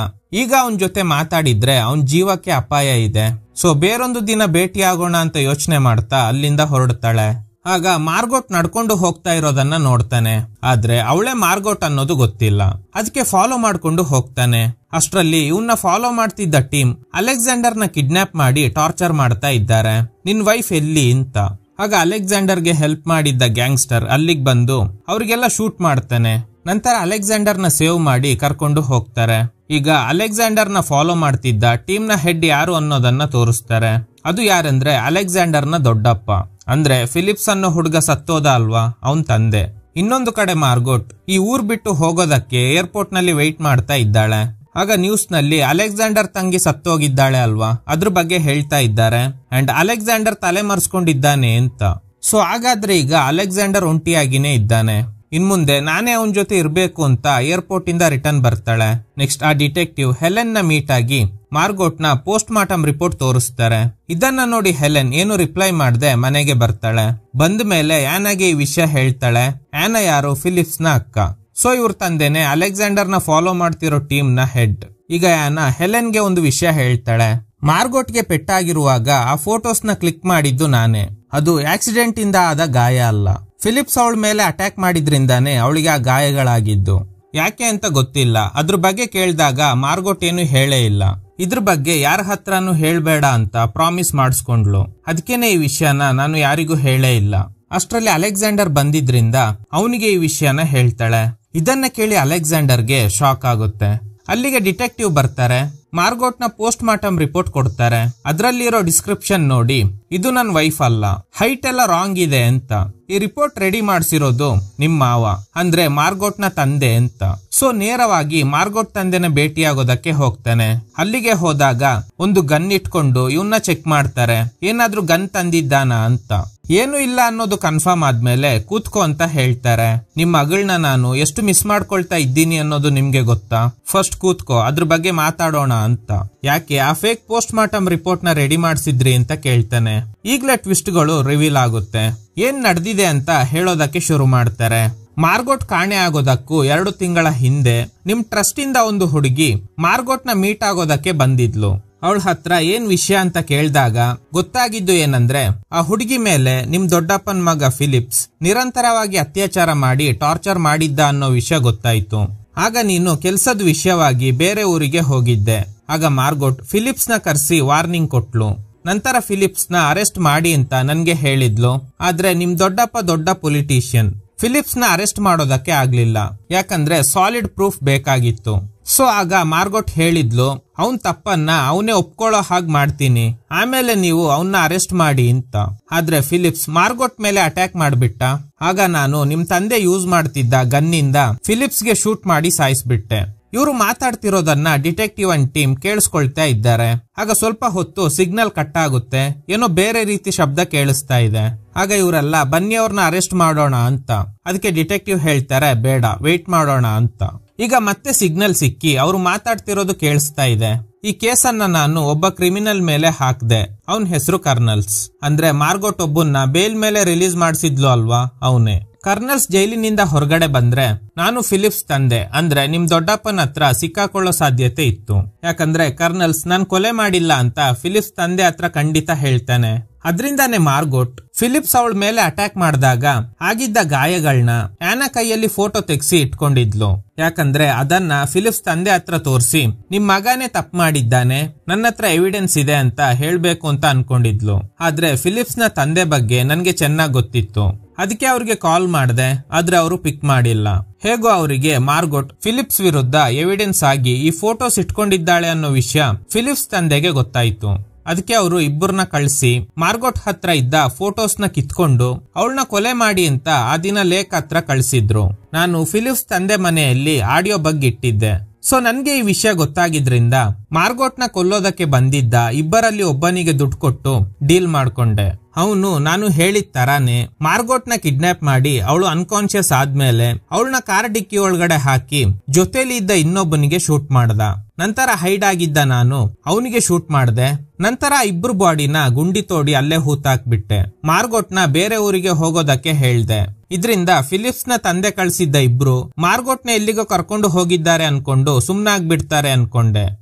ಈಗ ಅವನ್ ಜೊತೆ ಮಾತಾಡಿದ್ರೆ ಅವನ್ ಜೀವಕ್ಕೆ ಅಪಾಯ ಇದೆ. ಸೊ ಬೇರೊಂದು ದಿನ ಭೇಟಿ ಆಗೋಣ ಅಂತ ಯೋಚನೆ ಮಾಡ್ತಾ ಅಲ್ಲಿಂದ ಹೊರಡ್ತಾಳೆ. ಆಗ ಮಾರ್ಗೋಟ್ ನಡ್ಕೊಂಡು ಹೋಗ್ತಾ ಇರೋದನ್ನ ನೋಡ್ತಾನೆ, ಆದ್ರೆ ಅವಳೇ ಮಾರ್ಗೋಟ್ ಅನ್ನೋದು ಗೊತ್ತಿಲ್ಲ. ಅದಕ್ಕೆ ಫಾಲೋ ಮಾಡ್ಕೊಂಡು ಹೋಗ್ತಾನೆ. ಅಷ್ಟ್ರಲ್ಲಿ ಇವನ್ನ ಫಾಲೋ ಮಾಡ್ತಿದ್ದ ಟೀಮ್ ಅಲೆಕ್ಸಾಂಡರ್ನ ಕಿಡ್ನಾಪ್ ಮಾಡಿ ಟಾರ್ಚರ್ ಮಾಡ್ತಾ ಇದ್ದಾರೆ. ನಿನ್ ವೈಫ್ ಎಲ್ಲಿ ಅಂತ. ಆಗ ಅಲೆಕ್ಸಾಂಡರ್ಗೆ ಹೆಲ್ಪ್ ಮಾಡಿದ್ದ ಗ್ಯಾಂಗ್ಸ್ಟರ್ ಅಲ್ಲಿಗೆ ಬಂದು ಅವ್ರಿಗೆಲ್ಲ ಶೂಟ್ ಮಾಡ್ತಾನೆ. ನಂತರ ಅಲೆಕ್ಸಾಂಡರ್ನ ಸೇವ್ ಮಾಡಿ ಕರ್ಕೊಂಡು ಹೋಗ್ತಾರೆ. ಈಗ ಅಲೆಕ್ಸಾಂಡರ್ನ ಫಾಲೋ ಮಾಡ್ತಿದ್ದ ಟೀಮ್ ನ ಹೆಡ್ ಯಾರು ಅನ್ನೋದನ್ನ ತೋರಿಸ್ತಾರೆ. ಅದು ಯಾರಂದ್ರೆ ಅಲೆಕ್ಸಾಂಡರ್ನ ದೊಡ್ಡಪ್ಪ, ಅಂದ್ರೆ ಫಿಲಿಪ್ಸ್ ಅನ್ನೋ ಹುಡುಗ ಸತ್ತೋದ ಅಲ್ವಾ, ಅವನ್ ತಂದೆ. ಇನ್ನೊಂದು ಕಡೆ ಮಾರ್ಗೋಟ್ ಈ ಊರ್ ಬಿಟ್ಟು ಹೋಗೋದಕ್ಕೆ ಏರ್ಪೋರ್ಟ್ ನಲ್ಲಿ ವೆಯ್ಟ್ ಮಾಡ್ತಾ ಇದ್ದಾಳೆ. ಆಗ ನ್ಯೂಸ್ ನಲ್ಲಿ ಅಲೆಕ್ಸಾಂಡರ್ ತಂಗಿ ಸತ್ತೋಗಿದ್ದಾಳೆ ಅಲ್ವಾ, ಅದ್ರ ಬಗ್ಗೆ ಹೇಳ್ತಾ ಇದ್ದಾರೆ. ಅಂಡ್ ಅಲೆಕ್ಸಾಂಡರ್ ತಲೆ ಮರೆಸ್ಕೊಂಡಿದ್ದಾನೆ ಅಂತ. ಸೊ ಹಾಗಾದ್ರೆ ಈಗ ಅಲೆಕ್ಸಾಂಡರ್ ಒಂಟಿಯಾಗಿನೇ ಇದ್ದಾನೆ. ಇನ್ಮುಂದೆ ನಾನೇ ಅವನ ಜೊತೆ ಇರ್ಬೇಕು ಅಂತ ಏರ್ಪೋರ್ಟ್ ಇಂದ ರಿಟರ್ನ್ ಬರ್ತಾಳೆ. ನೆಕ್ಸ್ಟ್ ಆ ಡಿಟೆಕ್ಟಿವ್ ಹೆಲೆನ್ ನ ಮೀಟ್ ಆಗಿ ಮಾರ್ಗೋಟ್ ನ ಪೋಸ್ಟ್ ಮಾರ್ಟಮ್ ರಿಪೋರ್ಟ್ ತೋರಿಸ್ತಾರೆ. ಇದನ್ನ ನೋಡಿ ಹೆಲೆನ್ ಏನು ರಿಪ್ಲೈ ಮಾಡದೆ ಮನೆಗೆ ಬರ್ತಾಳೆ. ಬಂದ ಮೇಲೆ ಆನಾಗೆ ಈ ವಿಷಯ ಹೇಳ್ತಾಳೆ. ಆನಾ ಯಾರು? ಫಿಲಿಪ್ಸ್ ನ ಅಕ್ಕ. ಸೊ ಇವ್ರ ತಂದೆನೆ ಅಲೆಕ್ಸಾಂಡರ್ ನ ಫಾಲೋ ಮಾಡ್ತಿರೋ ಟೀಮ್ ನ ಹೆಡ್. ಈಗ ಆನಾ ಹೆಲೆನ್ಗೆ ಒಂದು ವಿಷಯ ಹೇಳ್ತಾಳೆ. ಮಾರ್ಗೋಟ್ಗೆ ಪೆಟ್ಟಾಗಿರುವಾಗ ಆ ಫೋಟೋಸ್ ನ ಕ್ಲಿಕ್ ಮಾಡಿದ್ದು ನಾನೇ, ಅದು ಆಕ್ಸಿಡೆಂಟ್ ಇಂದ ಆದ ಗಾಯ ಅಲ್ಲ. ಫಿಲಿಪ್ಸ್ ಅವಳ ಮೇಲೆ ಅಟ್ಯಾಕ್ ಮಾಡಿದ್ರಿಂದಾನೇ ಅವಳಿಗೆ ಆ ಗಾಯಗಳಾಗಿದ್ದು. ಯಾಕೆ ಅಂತ ಗೊತ್ತಿಲ್ಲ. ಅದ್ರ ಬಗ್ಗೆ ಕೇಳಿದಾಗ ಮಾರ್ಗೋಟ್ ಏನು ಹೇಳೇ ಇಲ್ಲ. ಇದ್ರ ಬಗ್ಗೆ ಯಾರ ಹತ್ರನೂ ಹೇಳ್ಬೇಡ ಅಂತ ಪ್ರಾಮಿಸ್ ಮಾಡಿಸ್ಕೊಂಡ್ಲು. ಅದಕ್ಕೇನೆ ಈ ವಿಷಯನ ನಾನು ಯಾರಿಗೂ ಹೇಳೇ ಇಲ್ಲ. ಅಷ್ಟರಲ್ಲಿ ಅಲೆಕ್ಸಾಂಡರ್ ಬಂದಿದ್ರಿಂದ ಅವನಿಗೆ ಈ ವಿಷಯನ ಹೇಳ್ತಾಳೆ. ಇದನ್ನ ಕೇಳಿ ಅಲೆಕ್ಸಾಂಡರ್ಗೆ ಶಾಕ್ ಆಗುತ್ತೆ. ಅಲ್ಲಿಗೆ ಡಿಟೆಕ್ಟಿವ್ ಬರ್ತಾರೆ. ಮಾರ್ಗೋಟ್ ನ ಪೋಸ್ಟ್ ಮಾರ್ಟಮ್ ರಿಪೋರ್ಟ್ ಕೊಡ್ತಾರೆ. ಅದ್ರಲ್ಲಿರೋ ಡಿಸ್ಕ್ರಿಪ್ಷನ್ ನೋಡಿ, ಇದು ನನ್ ವೈಫ್ ಅಲ್ಲ, ಹೈಟ್ ಎಲ್ಲ ರಾಂಗ್ ಇದೆ ಅಂತ. ಈ ರಿಪೋರ್ಟ್ ರೆಡಿ ಮಾಡಿಸಿರೋದು ನಿಮ್ ಮಾವ, ಅಂದ್ರೆ ಮಾರ್ಗೋಟ್ ನ ತಂದೆ ಅಂತ. ಸೊ ನೇರವಾಗಿ ಮಾರ್ಗೋಟ್ ತಂದೆನ ಭೇಟಿಯಾಗೋದಕ್ಕೆ ಹೋಗ್ತಾನೆ. ಅಲ್ಲಿಗೆ ಹೋದಾಗ ಒಂದು ಗನ್ ಇಟ್ಕೊಂಡು ಇವನ್ನ ಚೆಕ್ ಮಾಡ್ತಾರೆ, ಏನಾದ್ರೂ ಗನ್ ತಂದಿದ್ದಾನ ಅಂತ. ಏನು ಇಲ್ಲ ಅನ್ನೋದು ಕನ್ಫರ್ಮ್ ಆದ್ಮೇಲೆ ಕೂತ್ಕೋ ಅಂತ ಹೇಳ್ತಾರೆ. ನಿಮ್ ಮಗಳನ್ನ ನಾನು ಎಷ್ಟು ಮಿಸ್ ಮಾಡ್ಕೊಳ್ತಾ ಇದ್ದೀನಿ ಅನ್ನೋದು ನಿಮ್ಗೆ ಗೊತ್ತಾ? ಫಸ್ಟ್ ಕೂತ್ಕೋ, ಅದ್ರ ಬಗ್ಗೆ ಮಾತಾಡೋಣ ಅಂತ. ಯಾಕೆ ಆ ಫೇಕ್ ಪೋಸ್ಟ್ ಮಾರ್ಟಮ್ ರಿಪೋರ್ಟ್ ನ ರೆಡಿ ಮಾಡಿಸಿದ್ರಿ ಅಂತ ಕೇಳ್ತಾನೆ. ಈಗ್ಲೇ ಟ್ವಿಸ್ಟ್ ಗಳು ರಿವೀಲ್ ಆಗುತ್ತೆ. ಏನ್ ನಡೆದಿದೆ ಅಂತ ಹೇಳೋದಕ್ಕೆ ಶುರು ಮಾಡ್ತಾರೆ. ಮಾರ್ಗೋಟ್ ಕಾಣೆ ಆಗೋದಕ್ಕೂ 2 ತಿಂಗಳ ಹಿಂದೆ ನಿಮ್ ಟ್ರಸ್ಟ್ ಇಂದ ಒಂದು ಹುಡುಗಿ ಮಾರ್ಗೋಟ್ ನ ಮೀಟ್ ಆಗೋದಕ್ಕೆ ಬಂದಿದ್ಲು. ಅವಳ ಹತ್ರ ಏನ್ ವಿಷಯ ಅಂತ ಕೇಳಿದಾಗ ಗೊತ್ತಾಗಿದ್ದು ಏನಂದ್ರೆ, ಆ ಹುಡುಗಿ ಮೇಲೆ ನಿಮ್ ದೊಡ್ಡಪ್ಪನ್ ಮಗ ಫಿಲಿಪ್ಸ್ ನಿರಂತರವಾಗಿ ಅತ್ಯಾಚಾರ ಮಾಡಿ ಟಾರ್ಚರ್ ಮಾಡಿದ್ದ ಅನ್ನೋ ವಿಷಯ ಗೊತ್ತಾಯ್ತು. ಆಗ ನೀನು ಕೆಲ್ಸದ ವಿಷಯವಾಗಿ ಬೇರೆ ಊರಿಗೆ ಹೋಗಿದ್ದೆ. ಆಗ ಮಾರ್ಗೋಟ್ ಫಿಲಿಪ್ಸ್ ನ ಕರೆಸಿ ವಾರ್ನಿಂಗ್ ಕೊಟ್ಲು. ನಂತರ ಫಿಲಿಪ್ಸ್ ನ ಅರೆಸ್ಟ್ ಮಾಡಿ ಅಂತ ನನ್ಗೆ ಹೇಳಿದ್ಲು. ಆದ್ರೆ ನಿಮ್ ದೊಡ್ಡಪ್ಪ ದೊಡ್ಡ ಪೊಲಿಟಿಷಿಯನ್, ಫಿಲಿಪ್ಸ್ ನ ಅರೆಸ್ಟ್ ಮಾಡೋದಕ್ಕೆ ಆಗ್ಲಿಲ್ಲ, ಯಾಕಂದ್ರೆ ಸಾಲಿಡ್ ಪ್ರೂಫ್ ಬೇಕಾಗಿತ್ತು. ಸೊ ಆಗ ಮಾರ್ಗೋಟ್ ಹೇಳಿದ್ಲು, ಅವನ್ ತಪ್ಪನ್ನ ಅವನೇ ಒಪ್ಕೊಳ್ಳೋ ಹಾಗೆ ಮಾಡ್ತೀನಿ, ಆಮೇಲೆ ನೀವು ಅವನ್ನ ಅರೆಸ್ಟ್ ಮಾಡಿ ಅಂತ. ಆದ್ರೆ ಫಿಲಿಪ್ಸ್ ಮಾರ್ಗೋಟ್ ಮೇಲೆ ಅಟ್ಯಾಕ್ ಮಾಡ್ಬಿಟ್ಟ. ಆಗ ನಾನು ನಿಮ್ ತಂದೆ ಯೂಸ್ ಮಾಡ್ತಿದ್ದ ಗನ್ನಿಂದ ಫಿಲಿಪ್ಸ್ ಗೆ ಶೂಟ್ ಮಾಡಿ ಸಾಯಿಸ್ಬಿಟ್ಟೆ. ಇವರು ಮಾತಾಡ್ತಿರೋದನ್ನ ಡಿಟೆಕ್ಟಿವ್ ಅಂಡ್ ಟೀಮ್ ಕೇಳಿಸ್ಕೊಳ್ತಾ ಇದ್ದಾರೆ. ಆಗ ಸ್ವಲ್ಪ ಹೊತ್ತು ಸಿಗ್ನಲ್ ಕಟ್ ಆಗುತ್ತೆ, ಏನೋ ಬೇರೆ ರೀತಿ ಶಬ್ದ ಕೇಳಿಸ್ತಾ ಇದೆ. ಆಗ ಇವರೆಲ್ಲ ಬನ್ನಿ ಅವ್ರನ್ನ ಅರೆಸ್ಟ್ ಮಾಡೋಣ ಅಂತ. ಅದಕ್ಕೆ ಡಿಟೆಕ್ಟಿವ್ ಹೇಳ್ತಾರೆ ಬೇಡ, ವೇಟ್ ಮಾಡೋಣ ಅಂತ. ಈಗ ಮತ್ತೆ ಸಿಗ್ನಲ್ ಸಿಕ್ಕಿ ಅವರು ಮಾತಾಡ್ತಿರೋದು ಕೇಳಿಸ್ತಾ ಇದೆ. ಈ ಕೇಸನ್ನ ನಾನು ಒಬ್ಬ ಕ್ರಿಮಿನಲ್ ಮೇಲೆ ಹಾಕ್ದೆ, ಅವನ್ ಹೆಸರು ಕರ್ನಲ್ಸ್. ಅಂದ್ರೆ ಮಾರ್ಗೋಟ್ ಒಬ್ಬನ್ನ ಬೇಲ್ ಮೇಲೆ ರಿಲೀಸ್ ಮಾಡಿಸಿದ್ಲು ಅಲ್ವಾ, ಅವನೇ. ಕರ್ನಲ್ಸ್ ಜೈಲಿನಿಂದ ಹೊರಗಡೆ ಬಂದ್ರೆ ನಾನು ಫಿಲಿಪ್ಸ್ ತಂದೆ ಅಂದ್ರೆ ನಿಮ್ ದೊಡ್ಡಪ್ಪನ ಹತ್ರ ಸಿಕ್ಕಾಕೊಳ್ಳೋ ಸಾಧ್ಯತೆ ಇತ್ತು. ಯಾಕಂದ್ರೆ ಕರ್ನಲ್ಸ್ ನಾನ್ ಕೊಲೆ ಮಾಡಿಲ್ಲ ಅಂತ ಫಿಲಿಪ್ಸ್ ತಂದೆ ಹತ್ರ ಖಂಡಿತ ಹೇಳ್ತಾನೆ. ಅದ್ರಿಂದಾನೆ ಮಾರ್ಗೋಟ್ ಫಿಲಿಪ್ಸ್ ಅವಳ ಮೇಲೆ ಅಟ್ಯಾಕ್ ಮಾಡಿದಾಗ ಆಗಿದ್ದ ಗಾಯಗಳನ್ನ ಆನಾ ಕೈಯಲ್ಲಿ ಫೋಟೋ ತೆಗ್ಸಿ ಇಟ್ಕೊಂಡಿದ್ಲು. ಯಾಕಂದ್ರೆ ಅದನ್ನ ಫಿಲಿಪ್ಸ್ ತಂದೆ ಹತ್ರ ತೋರಿಸಿ ನಿಮ್ ಮಗನೇ ತಪ್ಪು ಮಾಡಿದ್ದಾನೆ, ನನ್ನ ಹತ್ರ ಎವಿಡೆನ್ಸ್ ಇದೆ ಅಂತ ಹೇಳ್ಬೇಕು ಅಂತ ಅನ್ಕೊಂಡಿದ್ಲು. ಆದ್ರೆ ಫಿಲಿಪ್ಸ್ ನ ತಂದೆ ಬಗ್ಗೆ ನನ್ಗೆ ಚೆನ್ನಾಗ್ ಗೊತ್ತಿತ್ತು. ಅದಕ್ಕೆ ಅವ್ರಿಗೆ ಕಾಲ್ ಮಾಡಿದೆ, ಆದ್ರೆ ಅವರು ಪಿಕ್ ಮಾಡಿಲ್ಲ. ಹೇಗೋ ಅವರಿಗೆ ಮಾರ್ಗೋಟ್ ಫಿಲಿಪ್ಸ್ ವಿರುದ್ಧ ಎವಿಡೆನ್ಸ್ ಆಗಿ ಈ ಫೋಟೋಸ್ ಇಟ್ಕೊಂಡಿದ್ದಾಳೆ ಅನ್ನೋ ವಿಷಯ ಫಿಲಿಪ್ಸ್ ತಂದೆಗೆ ಗೊತ್ತಾಯ್ತು. ಅದಕ್ಕೆ ಅವರು ಇಬ್ಬರನ್ನ ಕಳಿಸಿ ಮಾರ್ಗೋಟ್ ಹತ್ರ ಇದ್ದ ಫೋಟೋಸ್ ನ ಕಿತ್ಕೊಂಡು ಅವಳನ್ನ ಕೊಲೆ ಮಾಡಿ ಅಂತ ಆ ದಿನ ಲೇಕ್ ಹತ್ರ ಕಳಿಸಿದ್ರು. ನಾನು ಫಿಲಿಪ್ಸ್ ತಂದೆ ಮನೆಯಲ್ಲಿ ಆಡಿಯೋ ಬಗ್ಗೆ ಇಟ್ಟಿದ್ದೆ. ಸೊ ನನ್ಗೆ ಈ ವಿಷಯ ಗೊತ್ತಾಗಿದ್ರಿಂದ ಮಾರ್ಗೋಟ್ ನ ಕೊಲ್ಲೋದಕ್ಕೆ ಬಂದಿದ್ದ ಇಬ್ಬರಲ್ಲಿ ಒಬ್ಬನಿಗೆ ದುಡ್ಡು ಕೊಟ್ಟು ಡೀಲ್ ಮಾಡ್ಕೊಂಡೆ. ಅವನು ನಾನು ಹೇಳಿದ ತರಾನೇ ಮಾರ್ಗೋಟ್ ನ ಕಿಡ್ನಾಪ್ ಮಾಡಿ ಅವಳು ಅನ್ಕಾನ್ಶಿಯಸ್ ಆದ್ಮೇಲೆ ಅವಳನ್ನ ಕಾರ್ ಡಿಕ್ಕಿ ಒಳಗಡೆ ಹಾಕಿ ಜೊತೆಲಿ ಇದ್ದ ಇನ್ನೊಬ್ಬನಿಗೆ ಶೂಟ್ ಮಾಡ್ದ. ನಂತರ ಹೈಡ್ ಆಗಿದ್ದ ನಾನು ಅವನಿಗೆ ಶೂಟ್ ಮಾಡ್ದೆ. ನಂತರ ಇಬ್ರು ಬಾಡಿನ ಗುಂಡಿ ತೋಡಿ ಅಲ್ಲೇ ಹೂತಾಕ್ಬಿಟ್ಟೆ. ಮಾರ್ಗೋಟ್ ನ ಬೇರೆ ಊರಿಗೆ ಹೋಗೋದಕ್ಕೆ ಹೇಳ್ದೆ. ಇದ್ರಿಂದ ಫಿಲಿಪ್ಸ್ ನ ತಂದೆ ಕಳ್ಸಿದ್ದ ಇಬ್ರು ಮಾರ್ಗೋಟ್ ನ ಎಲ್ಲಿಗೋ ಕರ್ಕೊಂಡು ಹೋಗಿದ್ದಾರೆ ಅನ್ಕೊಂಡು ಸುಮ್ನಾಗ್ಬಿಡ್ತಾರೆ ಅನ್ಕೊಂಡೆ.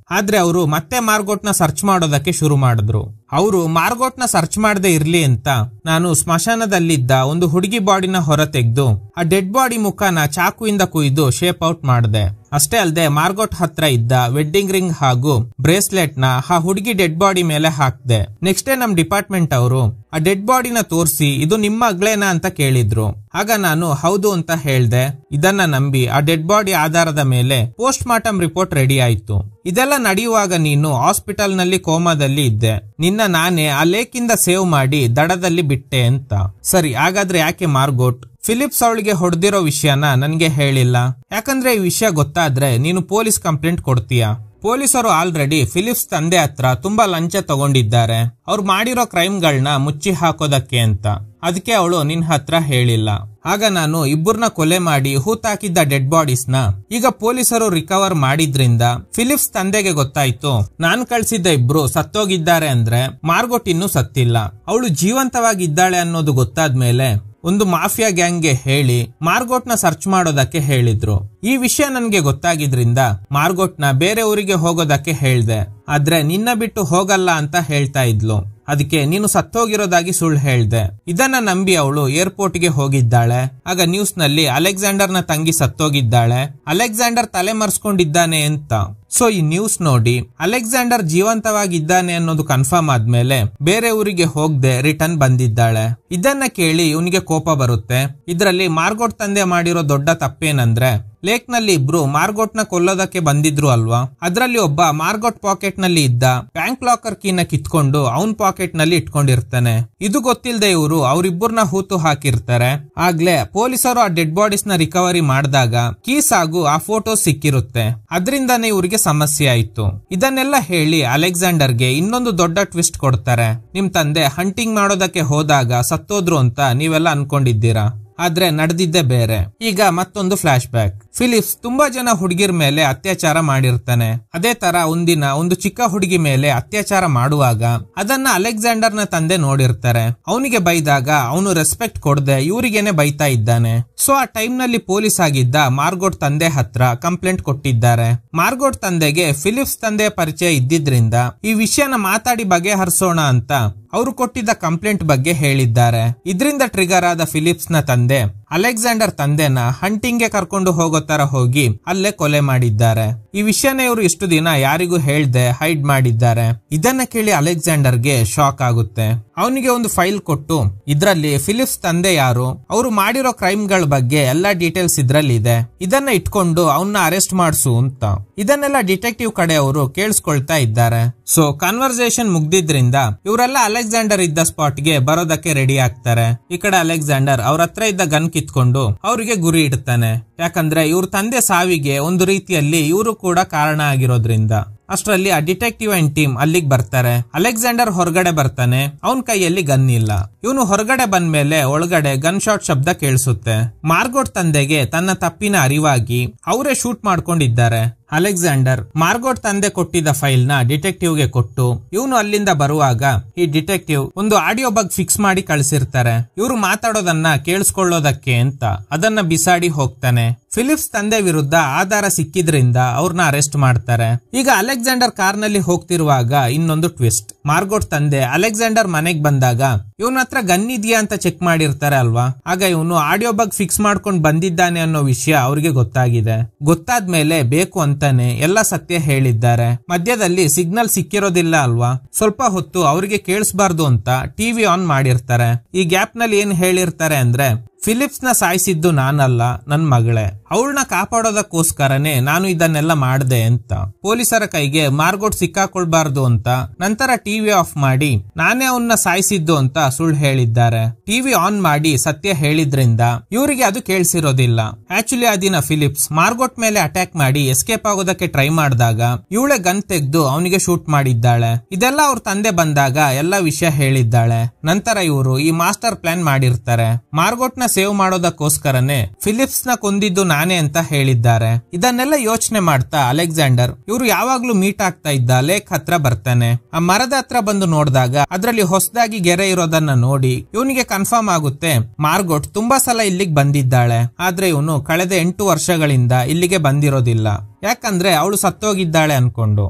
ಆದ್ರೆ ಅವರು ಮತ್ತೆ ಮಾರ್ಗೋಟ್ ನ ಸರ್ಚ್ ಮಾಡೋದಕ್ಕೆ ಶುರು ಮಾಡಿದ್ರು. ಅವರು ಮಾರ್ಗೋಟ್ ನ ಸರ್ಚ್ ಮಾಡದೆ ಇರ್ಲಿ ಅಂತ ನಾನು ಸ್ಮಶಾನದಲ್ಲಿದ್ದ ಒಂದು ಹುಡುಗಿ ಬಾಡಿನ ಹೊರ ತೆಗೆದು ಆ ಡೆಡ್ ಬಾಡಿ ಮುಖನ ಚಾಕುವಿಂದ ಕುಯ್ದು ಶೇಪ್ ಔಟ್ ಮಾಡಿದೆ. ಅಷ್ಟೇ ಅಲ್ಲದೆ ಮಾರ್ಗೋಟ್ ಹತ್ರ ಇದ್ದ ವೆಡ್ಡಿಂಗ್ ರಿಂಗ್ ಹಾಗೂ ಬ್ರೇಸ್ಲೆಟ್ ನ ಆ ಹುಡುಗಿ ಡೆಡ್ ಬಾಡಿ ಮೇಲೆ ಹಾಕ್ದೆ. ನೆಕ್ಸ್ಟ್ ಡೇ ನಮ್ ಡಿಪಾರ್ಟ್ಮೆಂಟ್ ಅವರು ಆ ಡೆಡ್ ಬಾಡಿನ ತೋರಿಸಿ ಇದು ನಿಮ್ಮ ಅಗ್ಲೇನಾ ಅಂತ ಕೇಳಿದ್ರು. ಆಗ ನಾನು ಹೌದು ಅಂತ ಹೇಳ್ದೆ. ಇದನ್ನ ನಂಬಿ ಆ ಡೆಡ್ ಬಾಡಿ ಆಧಾರದ ಮೇಲೆ ಪೋಸ್ಟ್ ಮಾರ್ಟಮ್ ರಿಪೋರ್ಟ್ ರೆಡಿ ಆಯ್ತು. ಇದೆಲ್ಲ ನಡೆಯುವಾಗ ನೀನು ಹಾಸ್ಪಿಟಲ್ ನಲ್ಲಿ ಕೋಮಾದಲ್ಲಿ ಇದ್ದೆ. ನಿನ್ನ ನಾನೇ ಆ ಲೇಕ್ ಇಂದ ಸೇವ್ ಮಾಡಿ ದಡದಲ್ಲಿ ಬಿಟ್ಟೆ ಅಂತ. ಸರಿ, ಹಾಗಾದ್ರೆ ಯಾಕೆ ಮಾರ್ಗೋಟ್ ಫಿಲಿಪ್ಸ್ ಅವಳಿಗೆ ಹೊಡೆದಿರೋ ವಿಷಯನ ನನ್ಗೆ ಹೇಳಿಲ್ಲ? ಯಾಕಂದ್ರೆ ಈ ವಿಷಯ ಗೊತ್ತಾದ್ರೆ ನೀನು ಪೊಲೀಸ್ ಕಂಪ್ಲೇಂಟ್ ಕೊಡ್ತೀಯಾ? ಪೊಲೀಸರು ಆಲ್ರೆಡಿ ಫಿಲಿಪ್ಸ್ ತಂದೆ ಹತ್ರ ತುಂಬಾ ಲಂಚ ತಗೊಂಡಿದ್ದಾರೆ, ಅವ್ರು ಮಾಡಿರೋ ಕ್ರೈಮ್ಗಳನ್ನ ಮುಚ್ಚಿ ಹಾಕೋದಕ್ಕೆ ಅಂತ. ಅದಕ್ಕೆ ಅವಳು ನಿನ್ ಹತ್ರ ಹೇಳಿಲ್ಲ. ಆಗ ನಾನು ಇಬ್ಬರನ್ನ ಕೊಲೆ ಮಾಡಿ ಹೂತಾಕಿದ್ದ ಡೆಡ್ ಬಾಡೀಸ್ ನ ಈಗ ಪೊಲೀಸರು ರಿಕವರ್ ಮಾಡಿದ್ರಿಂದ ಫಿಲಿಪ್ಸ್ ತಂದೆಗೆ ಗೊತ್ತಾಯ್ತು ನಾನ್ ಕಳ್ಸಿದ್ದ ಇಬ್ರು ಸತ್ತೋಗಿದ್ದಾರೆ ಅಂದ್ರೆ ಮಾರ್ಗೋಟ್ ಇನ್ನೂ ಸತ್ತಿಲ್ಲ, ಅವಳು ಜೀವಂತವಾಗಿದ್ದಾಳೆ ಅನ್ನೋದು ಗೊತ್ತಾದ್ಮೇಲೆ ಒಂದು ಮಾಫಿಯಾ ಗ್ಯಾಂಗ್ಗೆ ಹೇಳಿ ಮಾರ್ಗೋಟ್ ನ ಸರ್ಚ್ ಮಾಡೋದಕ್ಕೆ ಹೇಳಿದ್ರು. ಈ ವಿಷಯ ನನ್ಗೆ ಗೊತ್ತಾಗಿದ್ರಿಂದ ಮಾರ್ಗೋಟ್ ನ ಬೇರೆ ಊರಿಗೆ ಹೋಗೋದಕ್ಕೆ ಹೇಳ್ದೆ. ಆದ್ರೆ ನಿನ್ನ ಬಿಟ್ಟು ಹೋಗಲ್ಲ ಅಂತ ಹೇಳ್ತಾ ಇದ್ಲು. ಅದಕ್ಕೆ ನೀನು ಸತ್ತೋಗಿರೋದಾಗಿ ಸುಳ್ಳು ಹೇಳ್ದೆ. ಇದನ್ನ ನಂಬಿ ಅವಳು ಏರ್ಪೋರ್ಟ್ ಗೆ ಹೋಗಿದ್ದಾಳೆ. ಆಗ ನ್ಯೂಸ್ ನಲ್ಲಿ ಅಲೆಕ್ಸಾಂಡರ್ ನ ತಂಗಿ ಸತ್ತೋಗಿದ್ದಾಳೆ, ಅಲೆಕ್ಸಾಂಡರ್ ತಲೆ ಮರೆಸ್ಕೊಂಡಿದ್ದಾನೆ ಅಂತ. ಸೊ ಈ ನ್ಯೂಸ್ ನೋಡಿ ಅಲೆಕ್ಸಾಂಡರ್ ಜೀವಂತವಾಗಿದ್ದಾನೆ ಅನ್ನೋದು ಕನ್ಫರ್ಮ್ ಆದ್ಮೇಲೆ ಬೇರೆ ಊರಿಗೆ ಹೋಗದೆ ರಿಟರ್ನ್ ಬಂದಿದ್ದಾಳೆ. ಇದನ್ನ ಕೇಳಿ ಇವನಿಗೆ ಕೋಪ ಬರುತ್ತೆ. ಇದರಲ್ಲಿ ಮಾರ್ಗೋಟ್ ತಂದೆ ಮಾಡಿರೋ ದೊಡ್ಡ ತಪ್ಪೇನಂದ್ರೆ ಲೇಕ್ ನಲ್ಲಿ ಇಬ್ರು ಮಾರ್ಗೋಟ್ ನ ಕೊಲ್ಲೋದಕ್ಕೆ ಬಂದಿದ್ರು ಅಲ್ವಾ, ಅದ್ರಲ್ಲಿ ಒಬ್ಬ ಮಾರ್ಗೋಟ್ ಪಾಕೆಟ್ ನಲ್ಲಿ ಇದ್ದ ಬ್ಯಾಂಕ್ ಲಾಕರ್ ಕೀನ ಕಿತ್ಕೊಂಡು ಅವನ್ ಪಾಕೆಟ್ ನಲ್ಲಿ ಇಟ್ಕೊಂಡಿರ್ತಾನೆ. ಇದು ಗೊತ್ತಿಲ್ಲದೆ ಇವರು ಅವರಿಬ್ಬರನ್ನ ಹೂತು ಹಾಕಿರ್ತಾರೆ. ಆಗ್ಲೇ ಪೊಲೀಸರು ಆ ಡೆಡ್ ಬಾಡೀಸ್ ನ ರಿಕವರಿ ಮಾಡಿದಾಗ ಕೀಸ್ ಹಾಗೂ ಆ ಫೋಟೋ ಸಿಕ್ಕಿರುತ್ತೆ. ಅದರಿಂದಾನೇ ಇವ್ರಿಗೆ ಸಮಸ್ಯೆ ಆಯ್ತು. ಇದನ್ನೆಲ್ಲ ಹೇಳಿ ಅಲೆಕ್ಸಾಂಡರ್ಗೆ ಇನ್ನೊಂದು ದೊಡ್ಡ ಟ್ವಿಸ್ಟ್ ಕೊಡ್ತಾರೆ. ನಿಮ್ ತಂದೆ ಹಂಟಿಂಗ್ ಮಾಡೋದಕ್ಕೆ ಹೋದಾಗ ಸತ್ತೋದ್ರು ಅಂತ ನೀವೆಲ್ಲ ಅನ್ಕೊಂಡಿದ್ದೀರಾ, ಆದ್ರೆ ನಡೆದಿದ್ದೆ ಬೇರೆ. ಈಗ ಮತ್ತೊಂದು ಫ್ಲಾಶ್ ಬ್ಯಾಕ್. ಫಿಲಿಪ್ಸ್ ತುಂಬಾ ಜನ ಹುಡುಗಿರ ಮೇಲೆ ಅತ್ಯಾಚಾರ ಮಾಡಿರ್ತಾನೆ. ಅದೇ ತರ ಒಂದಿನ ಒಂದು ಚಿಕ್ಕ ಹುಡುಗಿ ಮೇಲೆ ಅತ್ಯಾಚಾರ ಮಾಡುವಾಗ ಅದನ್ನ ಅಲೆಕ್ಸಾಂಡರ್ ನ ತಂದೆ ನೋಡಿರ್ತಾರೆ. ಅವನಿಗೆ ಬೈದಾಗ ಅವನು ರೆಸ್ಪೆಕ್ಟ್ ಕೊಡದೆ ಇವರಿಗೇನೆ ಬೈತಾ ಇದ್ದಾನೆ. ಸೊ ಆ ಟೈಮ್ ನಲ್ಲಿ ಪೊಲೀಸ್ ಆಗಿದ್ದ ಮಾರ್ಗೋಟ್ ತಂದೆ ಹತ್ರ ಕಂಪ್ಲೇಂಟ್ ಕೊಟ್ಟಿದ್ದಾರೆ. ಮಾರ್ಗೋಟ್ ತಂದೆಗೆ ಫಿಲಿಪ್ಸ್ ತಂದೆ ಪರಿಚಯ ಇದ್ದಿದ್ರಿಂದ ಈ ವಿಷಯನ ಮಾತಾಡಿ ಬಗೆಹರಿಸೋಣ ಅಂತ ಅವರು ಕೊಟ್ಟಿದ್ದ ಕಂಪ್ಲೇಂಟ್ ಬಗ್ಗೆ ಹೇಳಿದ್ದಾರೆ. ಇದರಿಂದ ಟ್ರಿಗರ್ ಆದ ಫಿಲಿಪ್ಸ್ ನ ತಂದೆ ಅಲೆಕ್ಸಾಂಡರ್ ತಂದೆನ ಹಂಟಿಂಗ್ ಗೆ ಕರ್ಕೊಂಡು ಹೋಗೋ ತರ ಹೋಗಿ ಅಲ್ಲೇ ಕೊಲೆ ಮಾಡಿದ್ದಾರೆ. ಈ ವಿಷಯನ ಇವರು ಇಷ್ಟು ದಿನ ಯಾರಿಗೂ ಹೇಳ್ದೆ ಹೈಡ್ ಮಾಡಿದ್ದಾರೆ. ಇದನ್ನ ಕೇಳಿ ಅಲೆಕ್ಸಾಂಡರ್ಗೆ ಶಾಕ್ ಆಗುತ್ತೆ. ಅವನಿಗೆ ಒಂದು ಫೈಲ್ ಕೊಟ್ಟು ಇದ್ರಲ್ಲಿ ಫಿಲಿಪ್ಸ್ ತಂದೆ ಯಾರು, ಅವರು ಮಾಡಿರೋ ಕ್ರೈಮ್ ಗಳ ಬಗ್ಗೆ ಎಲ್ಲಾ ಡೀಟೇಲ್ಸ್ ಇದ್ರಲ್ಲಿ ಇದೆ, ಇದನ್ನ ಇಟ್ಕೊಂಡು ಅವನ್ನ ಅರೆಸ್ಟ್ ಮಾಡಿಸು ಅಂತ. ಇದನ್ನೆಲ್ಲ ಡಿಟೆಕ್ಟಿವ್ ಕಡೆ ಅವರು ಕೇಳಿಸ್ಕೊಳ್ತಾ ಇದ್ದಾರೆ. ಸೊ ಕನ್ವರ್ಸೇಷನ್ ಮುಗ್ದಿದ್ರಿಂದ ಇವರೆಲ್ಲ ಅಲೆಕ್ಸಾಂಡರ್ ಇದ್ದ ಸ್ಪಾಟ್ ಗೆ ಬರೋದಕ್ಕೆ ರೆಡಿ ಆಗ್ತಾರೆ. ಈ ಕಡೆ ಅಲೆಕ್ಸಾಂಡರ್ ಅವ್ರ ಹತ್ರ ಇದ್ದ ಗನ್ ಕಿತ್ಕೊಂಡು ಅವರಿಗೆ ಗುರಿ ಇಡ್ತಾನೆ. ಯಾಕಂದ್ರೆ ಇವ್ರ ತಂದೆ ಸಾವಿಗೆ ಒಂದು ರೀತಿಯಲ್ಲಿ ಇವರು ಕೂಡ ಕಾರಣ ಆಗಿರೋದ್ರಿಂದ. ಅಷ್ಟರಲ್ಲಿ ಆ ಡಿಟೆಕ್ಟಿವ್ ಅಂಡ್ ಟೀಮ್ ಅಲ್ಲಿಗೆ ಬರ್ತಾರೆ. ಅಲೆಕ್ಸಾಂಡರ್ ಹೊರಗಡೆ ಬರ್ತಾನೆ. ಅವನ್ ಕೈಯಲ್ಲಿ ಗನ್ ಇಲ್ಲ. ಇವನು ಹೊರಗಡೆ ಬಂದ್ಮೇಲೆ ಒಳಗಡೆ ಗನ್ ಶಾಟ್ ಶಬ್ದ ಕೇಳಿಸುತ್ತೆ. ಮಾರ್ಗೋಟ್ ತಂದೆಗೆ ತನ್ನ ತಪ್ಪಿನ ಅರಿವಾಗಿ ಅವರೇ ಶೂಟ್ ಮಾಡ್ಕೊಂಡಿದ್ದಾರೆ. ಅಲೆಕ್ಸಾಂಡರ್ ಮಾರ್ಗೋಟ್ ತಂದೆ ಕೊಟ್ಟಿದ್ದ ಫೈಲ್ ನ ಡಿಟೆಕ್ಟಿವ್ ಗೆ ಕೊಟ್ಟು ಇವನು ಅಲ್ಲಿಂದ ಬರುವಾಗ ಈ ಡಿಟೆಕ್ಟಿವ್ ಒಂದು ಆಡಿಯೋ ಬಗ್ ಫಿಕ್ಸ್ ಮಾಡಿ ಕಳಿಸಿರ್ತಾರೆ. ಇವರು ಮಾತಾಡೋದನ್ನ ಕೇಳಿಸ್ಕೊಳ್ಳೋದಕ್ಕೆ ಅಂತ ಅದನ್ನ ಬಿಸಾಡಿ ಹೋಗ್ತಾನೆ. ಫಿಲಿಪ್ಸ್ ತಂದೆ ವಿರುದ್ಧ ಆಧಾರ ಸಿಕ್ಕಿದ್ರಿಂದ ಅವ್ರನ್ನ ಅರೆಸ್ಟ್ ಮಾಡ್ತಾರೆ. ಈಗ ಅಲೆಕ್ಸಾಂಡರ್ ಕಾರ್ ನಲ್ಲಿ ಹೋಗ್ತಿರುವಾಗ ಇನ್ನೊಂದು ಟ್ವಿಸ್ಟ್. ಮಾರ್ಗೋಟ್ ತಂದೆ ಅಲೆಕ್ಸಾಂಡರ್ ಮನೆಗ್ ಬಂದಾಗ ಇವನ ಹತ್ರ ಗನ್ ಇದೆಯಾ ಅಂತ ಚೆಕ್ ಮಾಡಿರ್ತಾರೆ ಅಲ್ವಾ. ಆಗ ಇವನು ಆಡಿಯೋ ಬಗ್ ಫಿಕ್ಸ್ ಮಾಡ್ಕೊಂಡು ಬಂದಿದ್ದಾನೆ ಅನ್ನೋ ವಿಷಯ ಅವ್ರಿಗೆ ಗೊತ್ತಾಗಿದೆ. ಗೊತ್ತಾದ್ಮೇಲೆ ಬೇಕು ಅಂತಾನೆ ಎಲ್ಲ ಸತ್ಯ ಹೇಳಿದ್ದಾರೆ. ಮಧ್ಯದಲ್ಲಿ ಸಿಗ್ನಲ್ ಸಿಕ್ಕಿರೋದಿಲ್ಲ ಅಲ್ವಾ. ಸ್ವಲ್ಪ ಹೊತ್ತು ಅವ್ರಿಗೆ ಕೇಳಿಸಬಾರ್ದು ಅಂತ ಟಿವಿ ಆನ್ ಮಾಡಿರ್ತಾರೆ. ಈ ಗ್ಯಾಪ್ ನಲ್ಲಿ ಏನ್ ಹೇಳಿರ್ತಾರೆ ಅಂದ್ರೆ, ಫಿಲಿಪ್ಸ್ ನ ಸಾಯಿಸಿದ್ದು ನಾನಲ್ಲ, ನನ್ ಮಗಳೇ. ಅವಳನ್ನ ಕಾಪಾಡೋದಕ್ಕೋಸ್ಕರನೇ ನಾನು ಇದನ್ನೆಲ್ಲ ಮಾಡಿದೆ ಅಂತ. ಪೊಲೀಸರ ಕೈಗೆ ಮಾರ್ಗೋಟ್ ಸಿಕ್ಕಾಕೊಳ್ಬಾರ್ದು ಅಂತ ನಂತರ ಟಿವಿ ಆಫ್ ಮಾಡಿ ನಾನೇ ಅವನ್ನ ಸಾಯಿಸಿದ್ದು ಅಂತ ಸುಳ್ಳು ಹೇಳಿದ್ದಾರೆ. ಟಿವಿ ಆನ್ ಮಾಡಿ ಸತ್ಯ ಹೇಳಿದ್ರಿಂದ ಇವರಿಗೆ ಅದು ಕೇಳಿಸಿರೋದಿಲ್ಲ. ಆಕ್ಚುಲಿ ಆ ದಿನ ಫಿಲಿಪ್ಸ್ ಮಾರ್ಗೋಟ್ ಮೇಲೆ ಅಟ್ಯಾಕ್ ಮಾಡಿ ಎಸ್ಕೇಪ್ ಆಗೋದಕ್ಕೆ ಟ್ರೈ ಮಾಡಿದಾಗ ಇವಳೆ ಗನ್ ತೆಗೆದು ಅವನಿಗೆ ಶೂಟ್ ಮಾಡಿದ್ದಾಳೆ. ಇದೆಲ್ಲ ಅವ್ರ ತಂದೆ ಬಂದಾಗ ಎಲ್ಲ ವಿಷಯ ಹೇಳಿದ್ದಾಳೆ. ನಂತರ ಇವರು ಈ ಮಾಸ್ಟರ್ ಪ್ಲಾನ್ ಮಾಡಿರ್ತಾರೆ. ಮಾರ್ಗೋಟ್ ನ ಸೇವ್ ಮಾಡೋದಕ್ಕೋಸ್ಕರನೇ ಫಿಲಿಪ್ಸ್ ನ ಕೊಂದಿದ್ದು ನಾನೇ ಅಂತ ಹೇಳಿದ್ದಾರೆ. ಇದನ್ನೆಲ್ಲ ಯೋಚನೆ ಮಾಡ್ತಾ ಅಲೆಕ್ಸಾಂಡರ್ ಇವರು ಯಾವಾಗ್ಲೂ ಮೀಟ್ ಆಗ್ತಾ ಇದ್ದ ಲೇಕ್ ಹತ್ರ ಬರ್ತಾನೆ. ಆ ಮರದ ಹತ್ರ ಬಂದು ನೋಡಿದಾಗ ಅದರಲ್ಲಿ ಹೊಸದಾಗಿ ಗೆರೆ ಇರೋದನ್ನ ನೋಡಿ ಇವನಿಗೆ ಕನ್ಫರ್ಮ್ ಆಗುತ್ತೆ ಮಾರ್ಗೋಟ್ ತುಂಬಾ ಸಲ ಇಲ್ಲಿಗೆ ಬಂದಿದ್ದಾಳೆ. ಆದ್ರೆ ಇವನು ಕಳೆದ 8 ವರ್ಷಗಳಿಂದ ಇಲ್ಲಿಗೆ ಬಂದಿರೋದಿಲ್ಲ. ಯಾಕಂದ್ರೆ ಅವಳು ಸತ್ತೋಗಿದ್ದಾಳೆ ಅನ್ಕೊಂಡು.